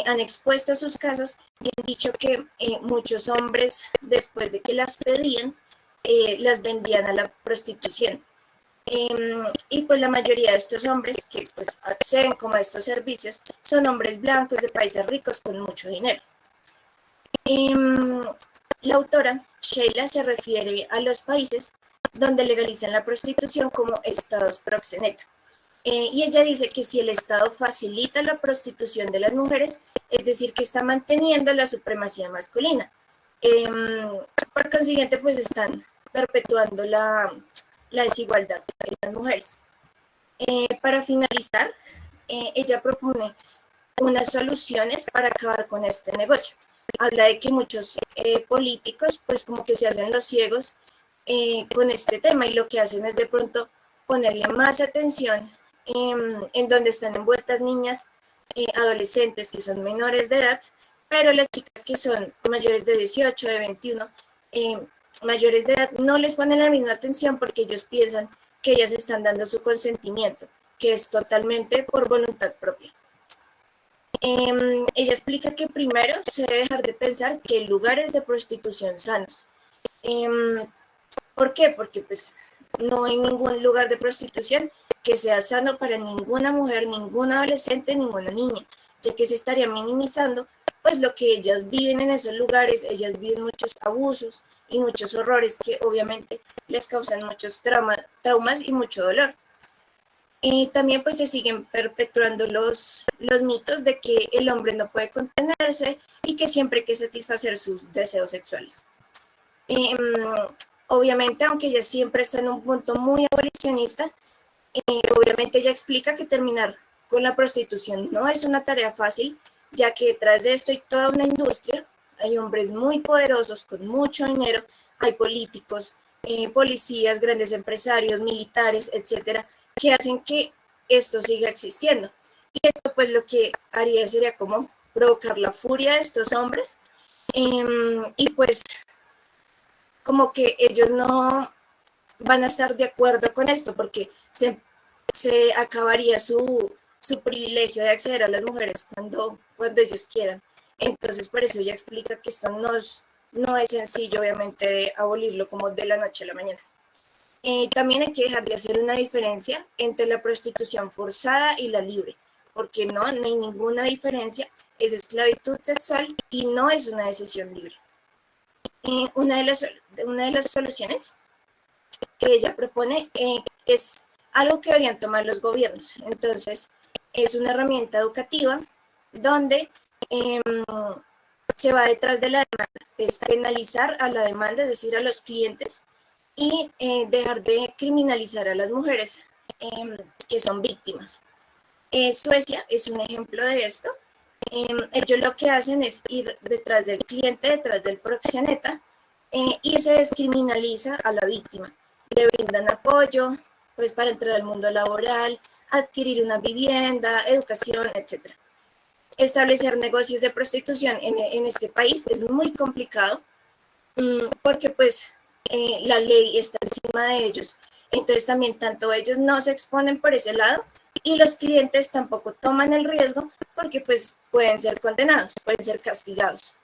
han expuesto sus casos y han dicho que muchos hombres después de que las pedían las vendían a la prostitución. Y pues la mayoría de estos hombres que pues acceden como a estos servicios son hombres blancos de países ricos con mucho dinero. La autora Sheila se refiere a los países donde legalizan la prostitución como estados proxeneta. Y ella dice que si el Estado facilita la prostitución de las mujeres, es decir, que está manteniendo la supremacía masculina. Por consiguiente, pues están perpetuando la desigualdad de las mujeres. Para finalizar, ella propone unas soluciones para acabar con este negocio. Habla de que muchos políticos, pues como que se hacen los ciegos con este tema y lo que hacen es de pronto ponerle más atención en donde están envueltas niñas, adolescentes que son menores de edad, pero las chicas que son mayores de 18, de 21, mayores de edad, no les ponen la misma atención porque ellos piensan que ellas están dando su consentimiento, que es totalmente por voluntad propia. Ella explica que primero se debe dejar de pensar que hay lugares de prostitución sanos. ¿Por qué? Porque pues no hay ningún lugar de prostitución que sea sano para ninguna mujer, ninguna adolescente, ninguna niña, ya que se estaría minimizando pues lo que ellas viven en esos lugares. Ellas viven muchos abusos y muchos horrores que obviamente les causan muchos traumas y mucho dolor. Y también pues se siguen perpetuando los mitos de que el hombre no puede contenerse y que siempre hay que satisfacer sus deseos sexuales. Obviamente, aunque ella siempre está en un punto muy abolicionista, obviamente ella explica que terminar con la prostitución no es una tarea fácil, ya que detrás de esto hay toda una industria, hay hombres muy poderosos con mucho dinero, hay políticos, policías, grandes empresarios, militares, etcétera, que hacen que esto siga existiendo. Y esto pues lo que haría sería como provocar la furia de estos hombres y pues como que ellos no van a estar de acuerdo con esto porque se acabaría su privilegio de acceder a las mujeres cuando ellos quieran. Entonces por eso ella explica que esto no es sencillo obviamente de abolirlo como de la noche a la mañana. También hay que dejar de hacer una diferencia entre la prostitución forzada y la libre, porque no hay ninguna diferencia, es esclavitud sexual y no es una decisión libre. Una de las soluciones que ella propone es algo que deberían tomar los gobiernos. Entonces, es una herramienta educativa donde se va detrás de la demanda, es penalizar a la demanda, es decir, a los clientes, y dejar de criminalizar a las mujeres que son víctimas. Suecia es un ejemplo de esto. Ellos lo que hacen es ir detrás del cliente, detrás del proxeneta, y se descriminaliza a la víctima. Le brindan apoyo pues, para entrar al mundo laboral, adquirir una vivienda, educación, etc. Establecer negocios de prostitución en este país es muy complicado porque pues la ley está encima de ellos. Entonces también tanto ellos no se exponen por ese lado y los clientes tampoco toman el riesgo porque pues pueden ser condenados, pueden ser castigados.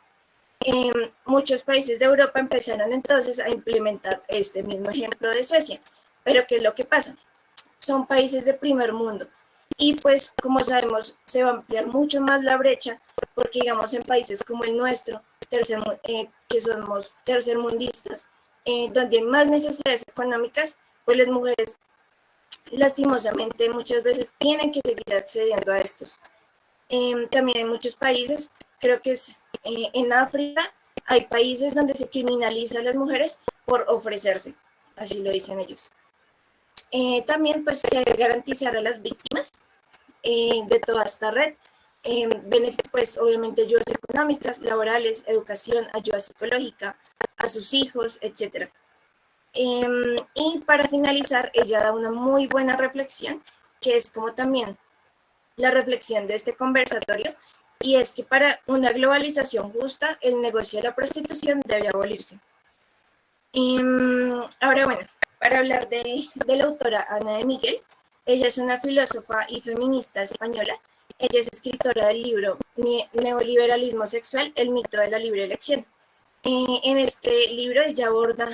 Muchos países de Europa empezaron entonces a implementar este mismo ejemplo de Suecia. Pero ¿qué es lo que pasa? Son países de primer mundo y pues como sabemos se va a ampliar mucho más la brecha porque digamos en países como el nuestro, que somos tercermundistas, donde hay más necesidades económicas, pues las mujeres lastimosamente muchas veces tienen que seguir accediendo a estos. También en muchos países, creo que es en África, hay países donde se criminaliza a las mujeres por ofrecerse, así lo dicen ellos. También pues se debe garantizar a las víctimas de toda esta red, pues obviamente ayudas económicas, laborales, educación, ayuda psicológica a sus hijos, etc. Y para finalizar, ella da una muy buena reflexión, que es como también la reflexión de este conversatorio, y es que para una globalización justa, el negocio de la prostitución debe abolirse. Ahora, bueno, para hablar de la autora Ana de Miguel, ella es una filósofa y feminista española. Ella es escritora del libro Neoliberalismo sexual, el mito de la libre elección. En este libro ella aborda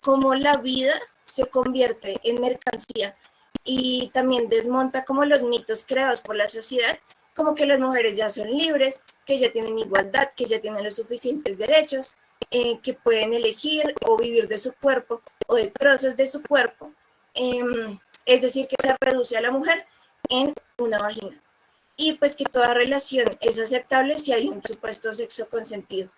cómo la vida se convierte en mercancía y también desmonta como los mitos creados por la sociedad, como que las mujeres ya son libres, que ya tienen igualdad, que ya tienen los suficientes derechos, que pueden elegir o vivir de su cuerpo o de trozos de su cuerpo. Es decir, que se reduce a la mujer en una vagina. Y pues que toda relación es aceptable si hay un supuesto sexo consentido.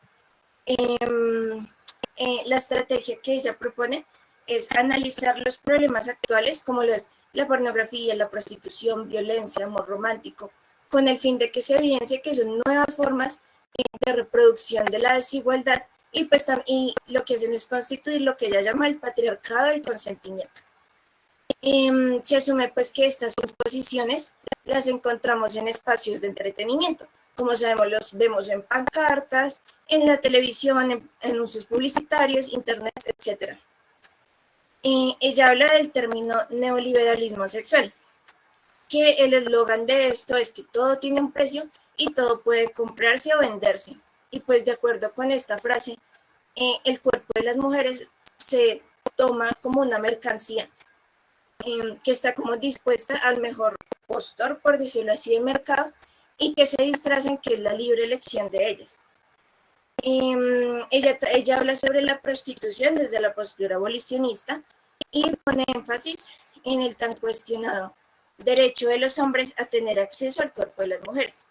La estrategia que ella propone es analizar los problemas actuales como lo es la pornografía, la prostitución, violencia, amor romántico, con el fin de que se evidencie que son nuevas formas de reproducción de la desigualdad y, pues, y lo que hacen es constituir lo que ella llama el patriarcado del consentimiento. Se asume pues que estas imposiciones las encontramos en espacios de entretenimiento. Como sabemos, los vemos en pancartas, en la televisión, en anuncios publicitarios, internet, etc. Ella habla del término neoliberalismo sexual, que el eslogan de esto es que todo tiene un precio y todo puede comprarse o venderse. Y pues de acuerdo con esta frase, el cuerpo de las mujeres se toma como una mercancía que está como dispuesta al mejor postor, por decirlo así, de mercado, y que se disfrazan que es la libre elección de ellas. Ella habla sobre la prostitución desde la postura abolicionista y pone énfasis en el tan cuestionado derecho de los hombres a tener acceso al cuerpo de las mujeres,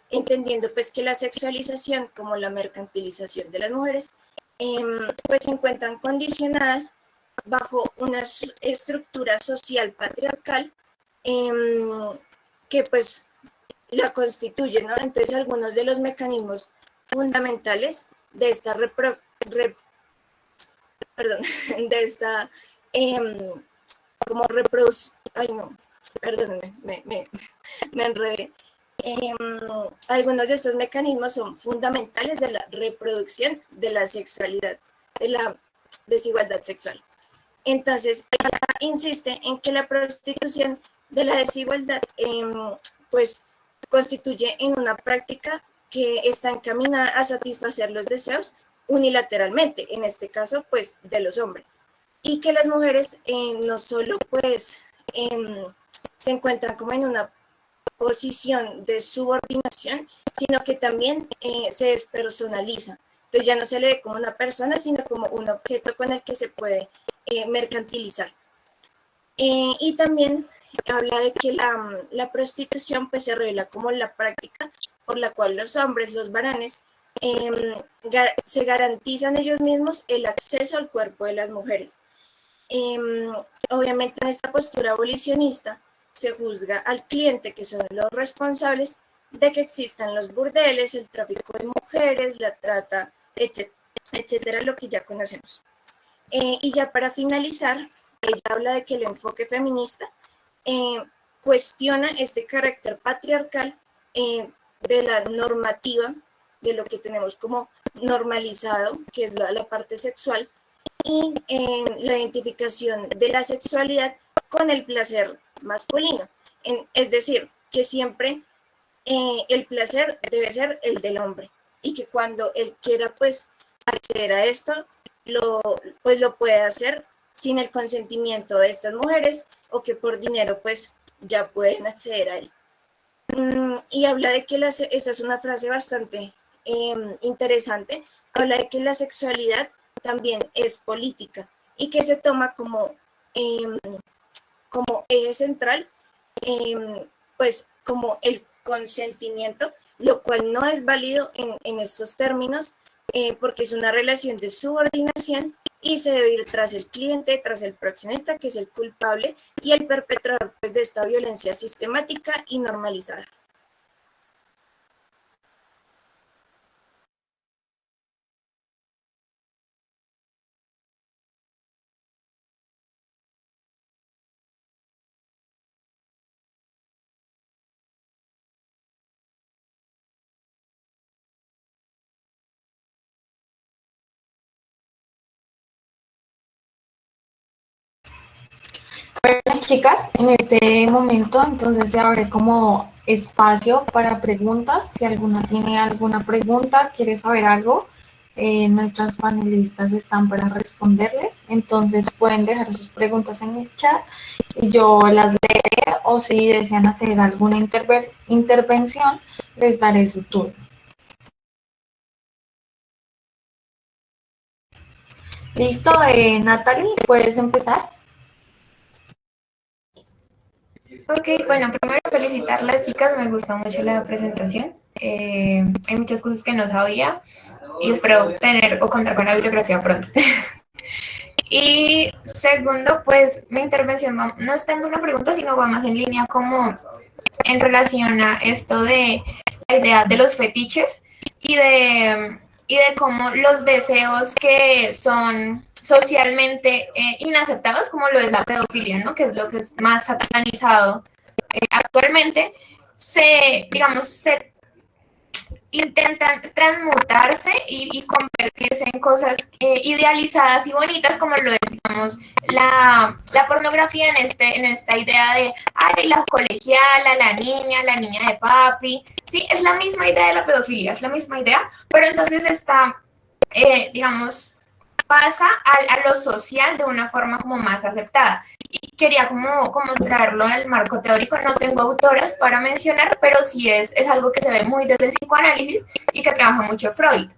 entendiendo pues que la sexualización como la mercantilización de las mujeres pues se encuentran condicionadas bajo una estructura social patriarcal que pues la constituye, ¿no? Entonces algunos de los mecanismos fundamentales de esta de esta como reproducción, ay no, perdónenme, me enredé. Algunos de estos mecanismos son fundamentales de la reproducción de la sexualidad, de la desigualdad sexual. Entonces, ella insiste en que la prostitución de la desigualdad pues constituye en una práctica que está encaminada a satisfacer los deseos unilateralmente, en este caso pues de los hombres, y que las mujeres no solo pues se encuentran como en una posición de subordinación, sino que también se despersonaliza. Entonces ya no se le ve como una persona, sino como un objeto con el que se puede mercantilizar. Y también habla de que la prostitución pues se revela como la práctica por la cual los hombres, los varones, se garantizan ellos mismos el acceso al cuerpo de las mujeres. Obviamente en esta postura abolicionista se juzga al cliente, que son los responsables de que existan los burdeles, el tráfico de mujeres, la trata, etcétera, lo que ya conocemos. Y ya para finalizar, ella habla de que el enfoque feminista cuestiona este carácter patriarcal de la normativa de lo que tenemos como normalizado, que es la parte sexual, y en la identificación de la sexualidad con el placer masculino. Es decir, que siempre el placer debe ser el del hombre y que cuando él quiera pues acceder a esto, pues lo puede hacer sin el consentimiento de estas mujeres o que por dinero pues ya pueden acceder a él. Y habla de que esta es una frase bastante interesante, habla de que la sexualidad también es política y que se toma como eje central, pues como el consentimiento, lo cual no es válido en estos términos, porque es una relación de subordinación y se debe ir tras el cliente, tras el proxeneta, que es el culpable y el perpetrador pues, de esta violencia sistemática y normalizada. Bueno, chicas, en este momento entonces se abre como espacio para preguntas. Si alguna tiene alguna pregunta, quiere saber algo, nuestras panelistas están para responderles. Entonces pueden dejar sus preguntas en el chat y yo las leeré, o si desean hacer alguna intervención, les daré su turno. ¿Listo? Natalie, ¿puedes empezar? Ok, bueno, primero felicitarlas, chicas, me gustó mucho la presentación. Hay muchas cosas que no sabía y espero tener o contar con la bibliografía pronto. Y segundo, pues mi intervención no es tanto una pregunta, sino va más en línea como en relación a esto de la idea de los fetiches y de cómo los deseos que son socialmente inaceptados, como lo es la pedofilia, ¿no? Que es lo que es más satanizado actualmente, digamos, se intentan transmutarse y convertirse en cosas idealizadas y bonitas, como lo es, digamos, la pornografía en esta idea de, ay, la colegiala, la niña de papi. Sí, es la misma idea de la pedofilia, es la misma idea, pero entonces está, digamos, pasa a lo social de una forma como más aceptada. Y quería como traerlo al marco teórico. No tengo autoras para mencionar, pero sí es algo que se ve muy desde el psicoanálisis y que trabaja mucho Freud.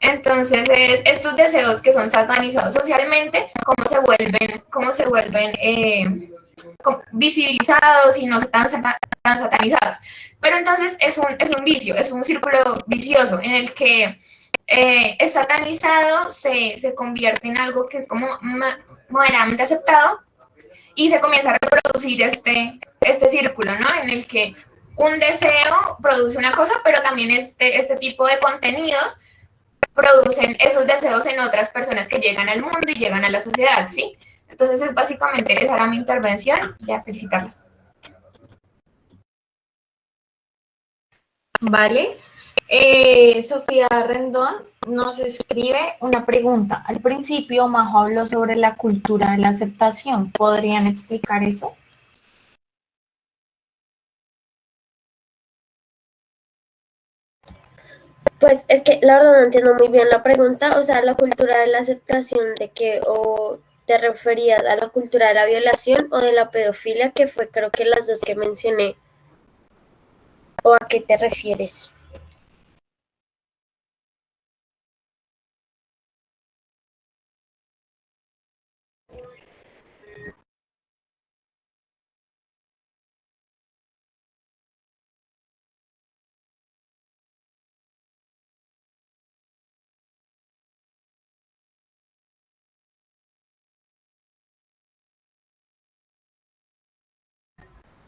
Entonces, estos deseos que son satanizados socialmente, cómo se vuelven visibilizados y no tan satanizados. Pero entonces es un vicio, es un círculo vicioso en el que es satanizado, se convierte en algo que es como moderadamente aceptado y se comienza a reproducir este círculo, ¿no? En el que un deseo produce una cosa, pero también este tipo de contenidos producen esos deseos en otras personas que llegan al mundo y llegan a la sociedad, ¿sí? Entonces, es básicamente, esa era mi intervención. Ya, felicitarlas. Vale. Sofía Rendón nos escribe una pregunta. Al principio, Majo habló sobre la cultura de la aceptación. ¿Podrían explicar eso? Pues es que la verdad no entiendo muy bien la pregunta, o sea, la cultura de la aceptación de que o te referías a la cultura de la violación o de la pedofilia, que fue creo que las dos que mencioné, o a qué te refieres.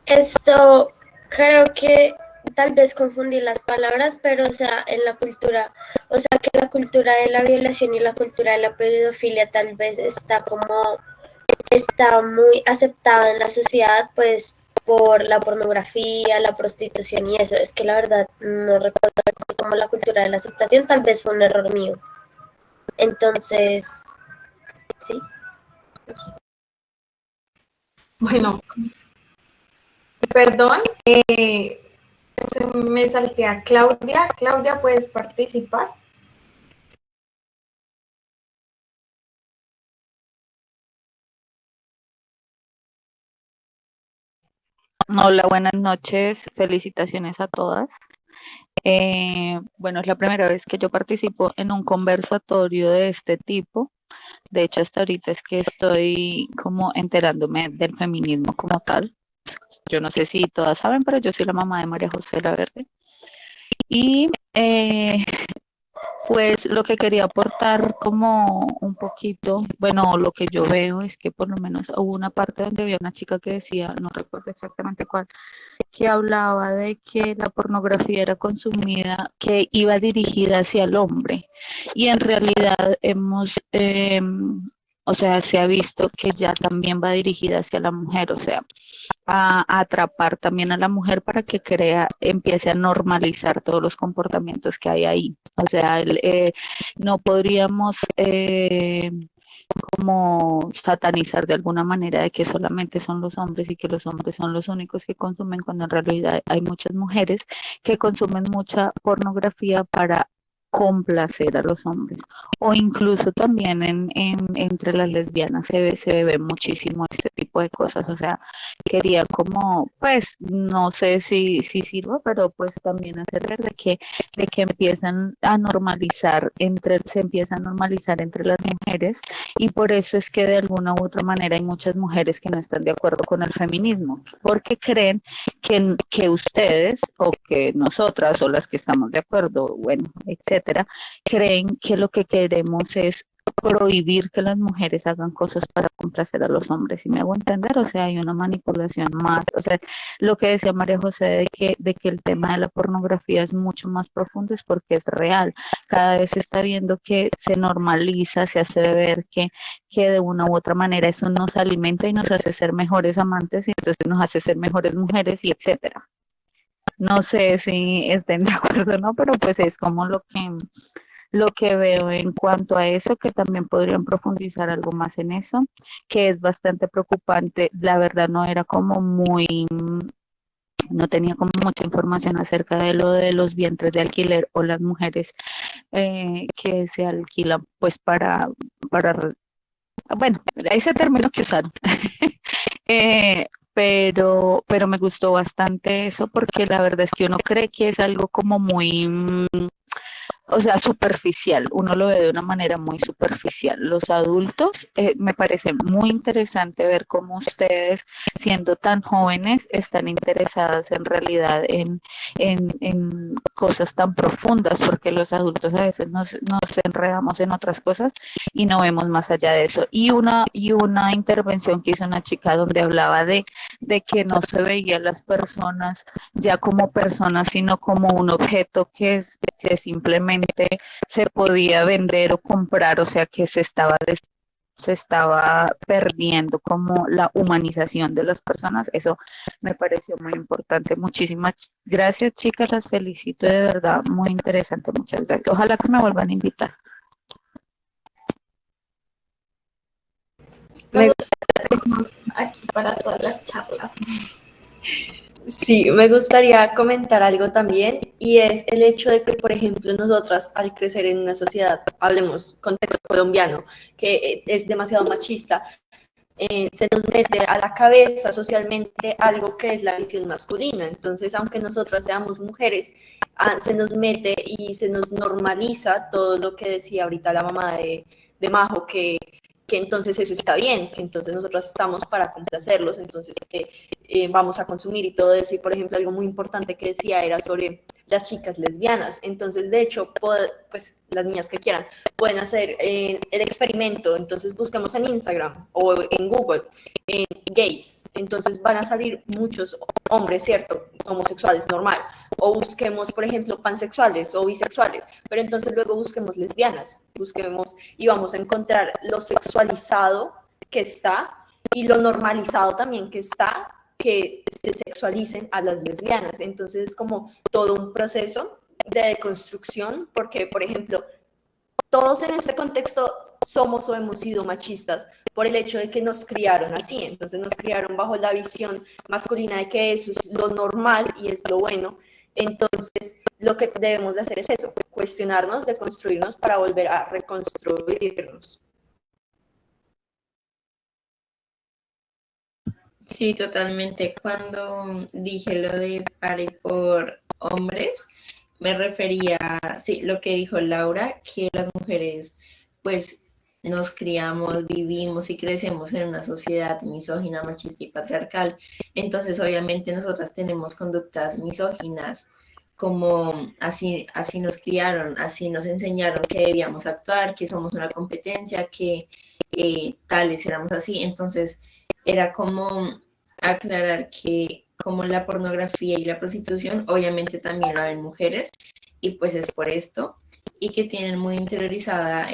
Esto creo que tal vez confundí las palabras, pero o sea, en la cultura, o sea, que la cultura de la violación y la cultura de la pedofilia tal vez está muy aceptada en la sociedad, pues por la pornografía, la prostitución y eso. Es que la verdad no recuerdo como la cultura de la aceptación, tal vez fue un error mío. Entonces, sí. Bueno, perdón, me salté a Claudia. Claudia, ¿puedes participar? Hola, buenas noches. Felicitaciones a todas. Bueno, es la primera vez que yo participo en un conversatorio de este tipo. De hecho, hasta ahorita es que estoy como enterándome del feminismo como tal. Yo no sé si todas saben, pero yo soy la mamá de María José Laverde. Y pues lo que quería aportar como un poquito, bueno, lo que yo veo es que por lo menos hubo una parte donde había una chica que decía, no recuerdo exactamente cuál, que hablaba de que la pornografía era consumida, que iba dirigida hacia el hombre. Y en realidad o sea, se ha visto que ya también va dirigida hacia la mujer, o sea, a atrapar también a la mujer para que empiece a normalizar todos los comportamientos que hay ahí. O sea, no podríamos como satanizar de alguna manera de que solamente son los hombres y que los hombres son los únicos que consumen, cuando en realidad hay muchas mujeres que consumen mucha pornografía para complacer a los hombres, o incluso también entre las lesbianas se ve muchísimo este tipo de cosas. O sea, quería como, pues, no sé si sirva, pero pues también hacer ver de que se empieza a normalizar entre las mujeres, y por eso es que de alguna u otra manera hay muchas mujeres que no están de acuerdo con el feminismo, porque creen que ustedes o que nosotras o las que estamos de acuerdo, bueno, etcétera, creen que lo que queremos es prohibir que las mujeres hagan cosas para complacer a los hombres. ¿Y me hago entender? O sea, hay una manipulación más, o sea, lo que decía María José de que el tema de la pornografía es mucho más profundo, es porque es real. Cada vez se está viendo que se normaliza, se hace ver que de una u otra manera eso nos alimenta y nos hace ser mejores amantes, y entonces nos hace ser mejores mujeres, y etcétera. No sé si estén de acuerdo o no, pero pues es como lo que veo en cuanto a eso, que también podrían profundizar algo más en eso, que es bastante preocupante. La verdad no era como no tenía como mucha información acerca de lo de los vientres de alquiler o las mujeres que se alquilan pues para, bueno, ese término que usaron. Pero me gustó bastante eso, porque la verdad es que uno cree que es algo como muy, o sea, superficial. Uno lo ve de una manera muy superficial. Los adultos, me parece muy interesante ver cómo ustedes, siendo tan jóvenes, están interesadas en realidad en cosas tan profundas, porque los adultos a veces nos enredamos en otras cosas y no vemos más allá de eso. Y una intervención que hizo una chica donde hablaba de que no se veía las personas ya como personas, sino como un objeto que simplemente se podía vender o comprar, o sea, que se estaba perdiendo como la humanización de las personas. Eso me pareció muy importante. Muchísimas gracias, chicas, las felicito, de verdad, muy interesante. Muchas gracias. Ojalá que me vuelvan a invitar. Me, Estamos aquí para todas las charlas. sí, me gustaría comentar algo también, y es el hecho de que, por ejemplo, nosotras al crecer en una sociedad, hablemos contexto colombiano, que es demasiado machista, se nos mete a la cabeza socialmente algo que es la visión masculina. Entonces, aunque nosotras seamos mujeres, se nos mete y se nos normaliza todo lo que decía ahorita la mamá de Majo, que entonces eso está bien, que entonces nosotros estamos para complacerlos, entonces vamos a consumir y todo eso. Y por ejemplo, algo muy importante que decía era sobre las chicas lesbianas. Entonces, de hecho, pues las niñas que quieran pueden hacer el experimento. Entonces buscamos en Instagram o en Google gays, entonces van a salir muchos hombres, ¿cierto? Homosexuales, normal. O busquemos, por ejemplo, pansexuales o bisexuales, pero entonces luego busquemos lesbianas, busquemos y vamos a encontrar lo sexualizado que está y lo normalizado también que está, que se sexualicen a las lesbianas. Entonces es como todo un proceso de deconstrucción, porque, por ejemplo, todos en este contexto somos o hemos sido machistas por el hecho de que nos criaron así, entonces nos criaron bajo la visión masculina de que eso es lo normal y es lo bueno. Entonces, lo que debemos de hacer es eso, cuestionarnos, deconstruirnos para volver a reconstruirnos. Sí, totalmente. Cuando dije lo de pare por hombres, me refería, sí, lo que dijo Laura, que las mujeres, pues, nos criamos, vivimos y crecemos en una sociedad misógina, machista y patriarcal. Entonces, obviamente, nosotras tenemos conductas misóginas, como así nos criaron, así nos enseñaron que debíamos actuar, que somos una competencia, que tales éramos así. Entonces, era como aclarar que como la pornografía y la prostitución obviamente también la ven mujeres y pues es por esto y que tienen muy interiorizada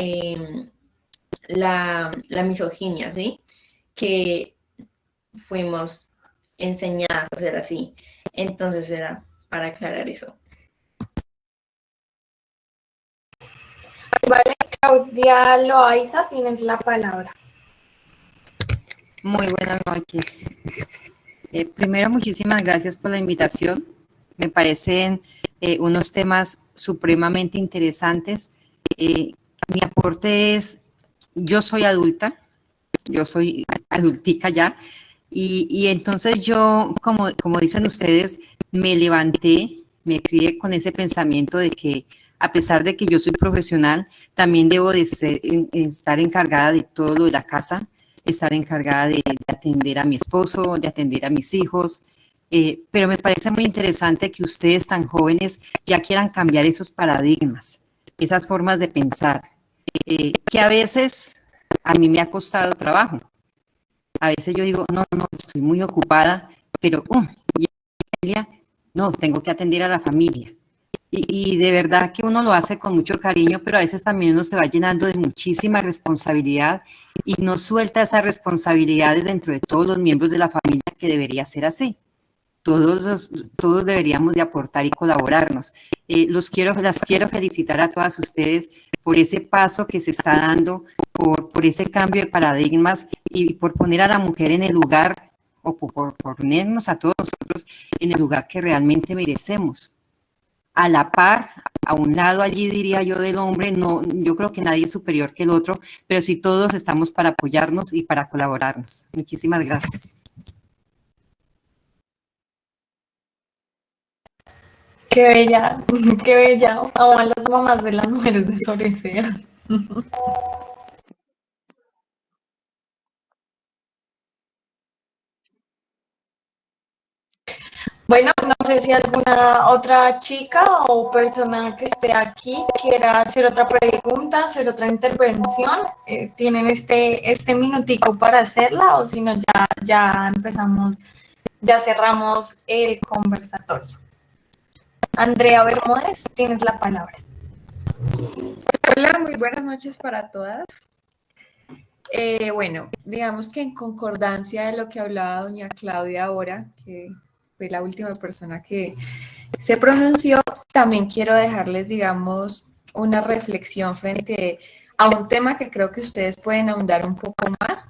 la misoginia, ¿sí? Que fuimos enseñadas a ser así. Entonces era para aclarar eso. Vale, Claudia Loaiza, tienes la palabra. Muy buenas noches. Primero, muchísimas gracias por la invitación. Me parecen unos temas supremamente interesantes. Mi aporte es, yo soy adulta, yo soy adultica ya, y entonces yo, como dicen ustedes, me levanté, me crié con ese pensamiento de que a pesar de que yo soy profesional, también debo de estar encargada de todo lo de la casa, estar encargada de atender a mi esposo, de atender a mis hijos, pero me parece muy interesante que ustedes tan jóvenes ya quieran cambiar esos paradigmas, esas formas de pensar, que a veces a mí me ha costado trabajo. A veces yo digo, no, estoy muy ocupada, pero no, tengo que atender a la familia. Y de verdad que uno lo hace con mucho cariño, pero a veces también uno se va llenando de muchísima responsabilidad y no suelta esas responsabilidades dentro de todos los miembros de la familia, que debería ser así. Todos deberíamos de aportar y colaborarnos. Las quiero felicitar a todas ustedes por ese paso que se está dando, por ese cambio de paradigmas y por poner a la mujer en el lugar, o por ponernos a todos nosotros en el lugar que realmente merecemos. A la par, a un lado allí diría yo del hombre, no, yo creo que nadie es superior que el otro, pero sí todos estamos para apoyarnos y para colaborarnos. Muchísimas gracias. Qué bella, qué bella. Amo a las mamás de las mujeres de Sorecera. Bueno, no sé si alguna otra chica o persona que esté aquí quiera hacer otra pregunta, hacer otra intervención. Tienen este minutico para hacerla, o si no, ya empezamos, ya cerramos el conversatorio. Andrea Bermúdez, tienes la palabra. Hola, muy buenas noches para todas. Bueno, digamos que en concordancia de lo que hablaba doña Claudia ahora, que fue la última persona que se pronunció, también quiero dejarles, digamos, una reflexión frente a un tema que creo que ustedes pueden ahondar un poco más,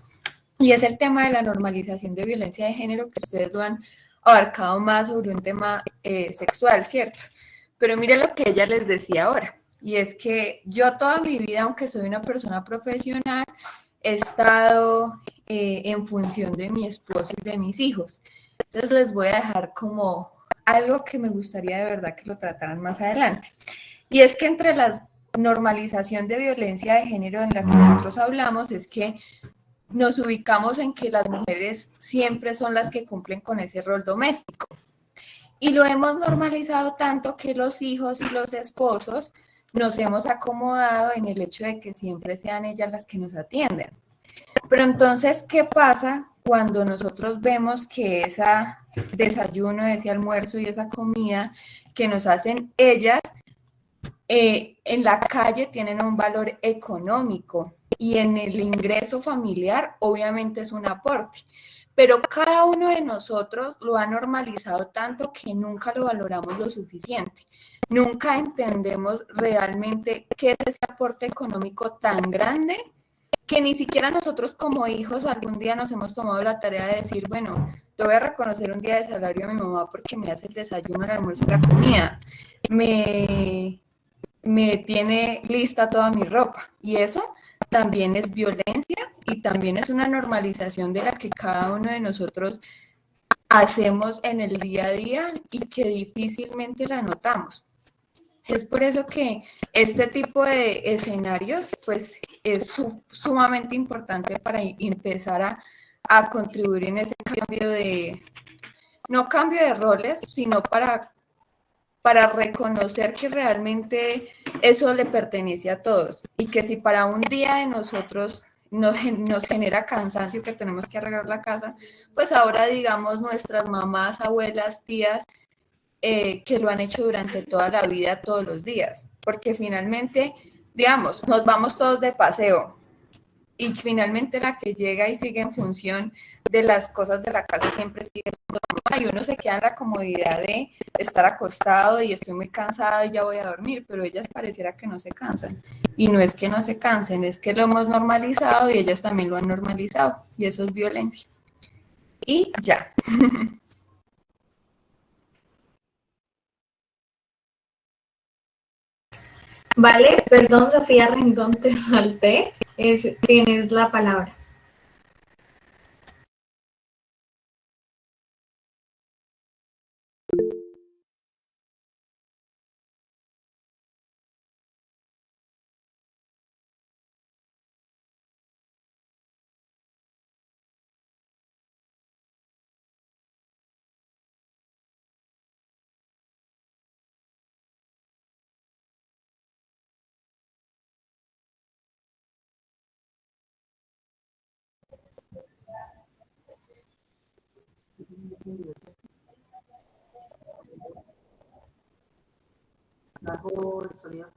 y es el tema de la normalización de violencia de género, que ustedes lo han abarcado más sobre un tema sexual, ¿cierto? Pero mire lo que ella les decía ahora, y es que yo toda mi vida, aunque soy una persona profesional, he estado en función de mi esposo y de mis hijos. Entonces les voy a dejar como algo que me gustaría de verdad que lo trataran más adelante. Y es que entre la normalización de violencia de género en la que nosotros hablamos es que nos ubicamos en que las mujeres siempre son las que cumplen con ese rol doméstico. Y lo hemos normalizado tanto que los hijos y los esposos nos hemos acomodado en el hecho de que siempre sean ellas las que nos atienden. Pero entonces, ¿qué pasa cuando nosotros vemos que ese desayuno, ese almuerzo y esa comida que nos hacen ellas en la calle tienen un valor económico y en el ingreso familiar obviamente es un aporte? pero cada uno de nosotros lo ha normalizado tanto que nunca lo valoramos lo suficiente. Nunca entendemos realmente qué es ese aporte económico tan grande que ni siquiera nosotros como hijos algún día nos hemos tomado la tarea de decir, bueno, le voy a reconocer un día de salario a mi mamá porque me hace el desayuno, el almuerzo y la comida. Me tiene lista toda mi ropa. Y eso también es violencia y también es una normalización de la que cada uno de nosotros hacemos en el día a día y que difícilmente la notamos. Es por eso que este tipo de escenarios pues es sumamente importante para empezar a contribuir en ese cambio de, no cambio de roles, sino para reconocer que realmente eso le pertenece a todos y que si para un día de nosotros nos genera cansancio que tenemos que arreglar la casa, pues ahora digamos nuestras mamás, abuelas, tías, que lo han hecho durante toda la vida, todos los días, porque finalmente, digamos, nos vamos todos de paseo y finalmente la que llega y sigue en función de las cosas de la casa siempre sigue siendo la mamá y uno se queda en la comodidad de estar acostado y estoy muy cansado y ya voy a dormir, pero ellas pareciera que no se cansan y no es que no se cansen, es que lo hemos normalizado y ellas también lo han normalizado y eso es violencia. Y ya. Vale, perdón, Sofía Rendón, te salté. Tienes la palabra. Bajo el sonido.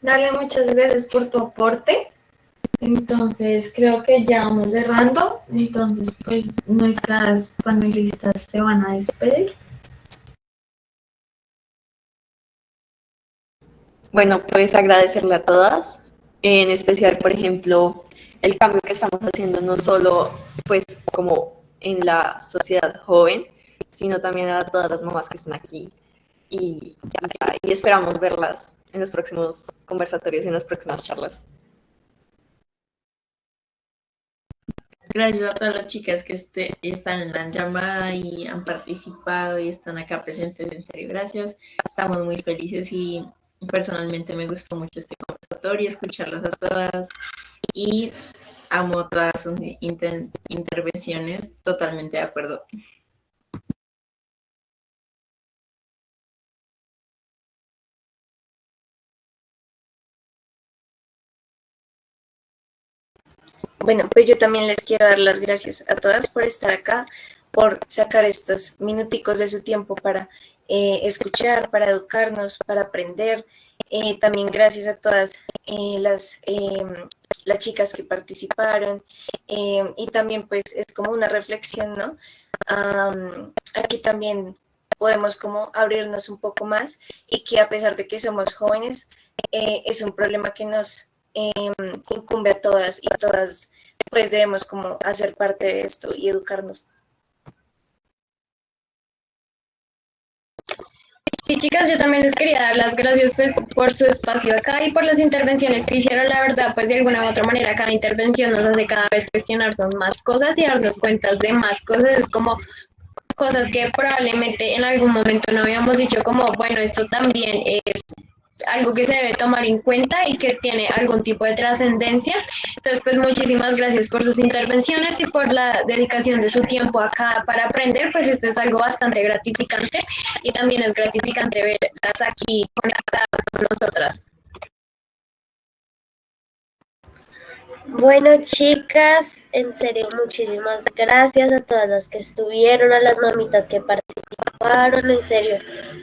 Dale, muchas gracias por tu aporte. Entonces, creo que ya vamos cerrando. Entonces, pues, nuestras panelistas se van a despedir. Bueno, pues agradecerle a todas, en especial, por ejemplo, el cambio que estamos haciendo no solo pues como en la sociedad joven, sino también a todas las mamás que están aquí y esperamos verlas en los próximos conversatorios y en las próximas charlas. Gracias a todas las chicas que están en la llamada y han participado y están acá presentes, en serio, gracias. Estamos muy felices y personalmente me gustó mucho este conversatorio, escucharlas a todas y amo todas sus intervenciones, totalmente de acuerdo. Bueno, pues yo también les quiero dar las gracias a todas por estar acá, por sacar estos minuticos de su tiempo para escuchar, para educarnos, para aprender. También gracias a todas las chicas que participaron y también pues es como una reflexión, ¿no? Aquí también podemos como abrirnos un poco más y que a pesar de que somos jóvenes, es un problema que nos incumbe a todas y todas pues debemos como hacer parte de esto y educarnos. Sí, chicas, yo también les quería dar las gracias pues por su espacio acá y por las intervenciones que hicieron. La verdad, pues de alguna u otra manera cada intervención nos hace cada vez cuestionarnos más cosas y darnos cuenta de más cosas. Es como cosas que probablemente en algún momento no habíamos dicho, como, bueno, esto también es algo que se debe tomar en cuenta y que tiene algún tipo de trascendencia. Entonces, pues muchísimas gracias por sus intervenciones y por la dedicación de su tiempo acá para aprender, pues esto es algo bastante gratificante y también es gratificante verlas aquí conectadas con nosotras. Bueno, chicas, en serio, muchísimas gracias a todas las que estuvieron, a las mamitas que participaron, en serio,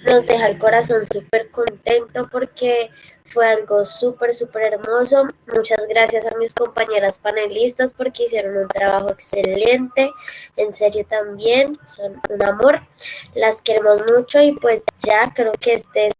nos deja el corazón súper contento porque fue algo súper, súper hermoso. Muchas gracias a mis compañeras panelistas porque hicieron un trabajo excelente, en serio también, son un amor, las queremos mucho y pues ya creo que este es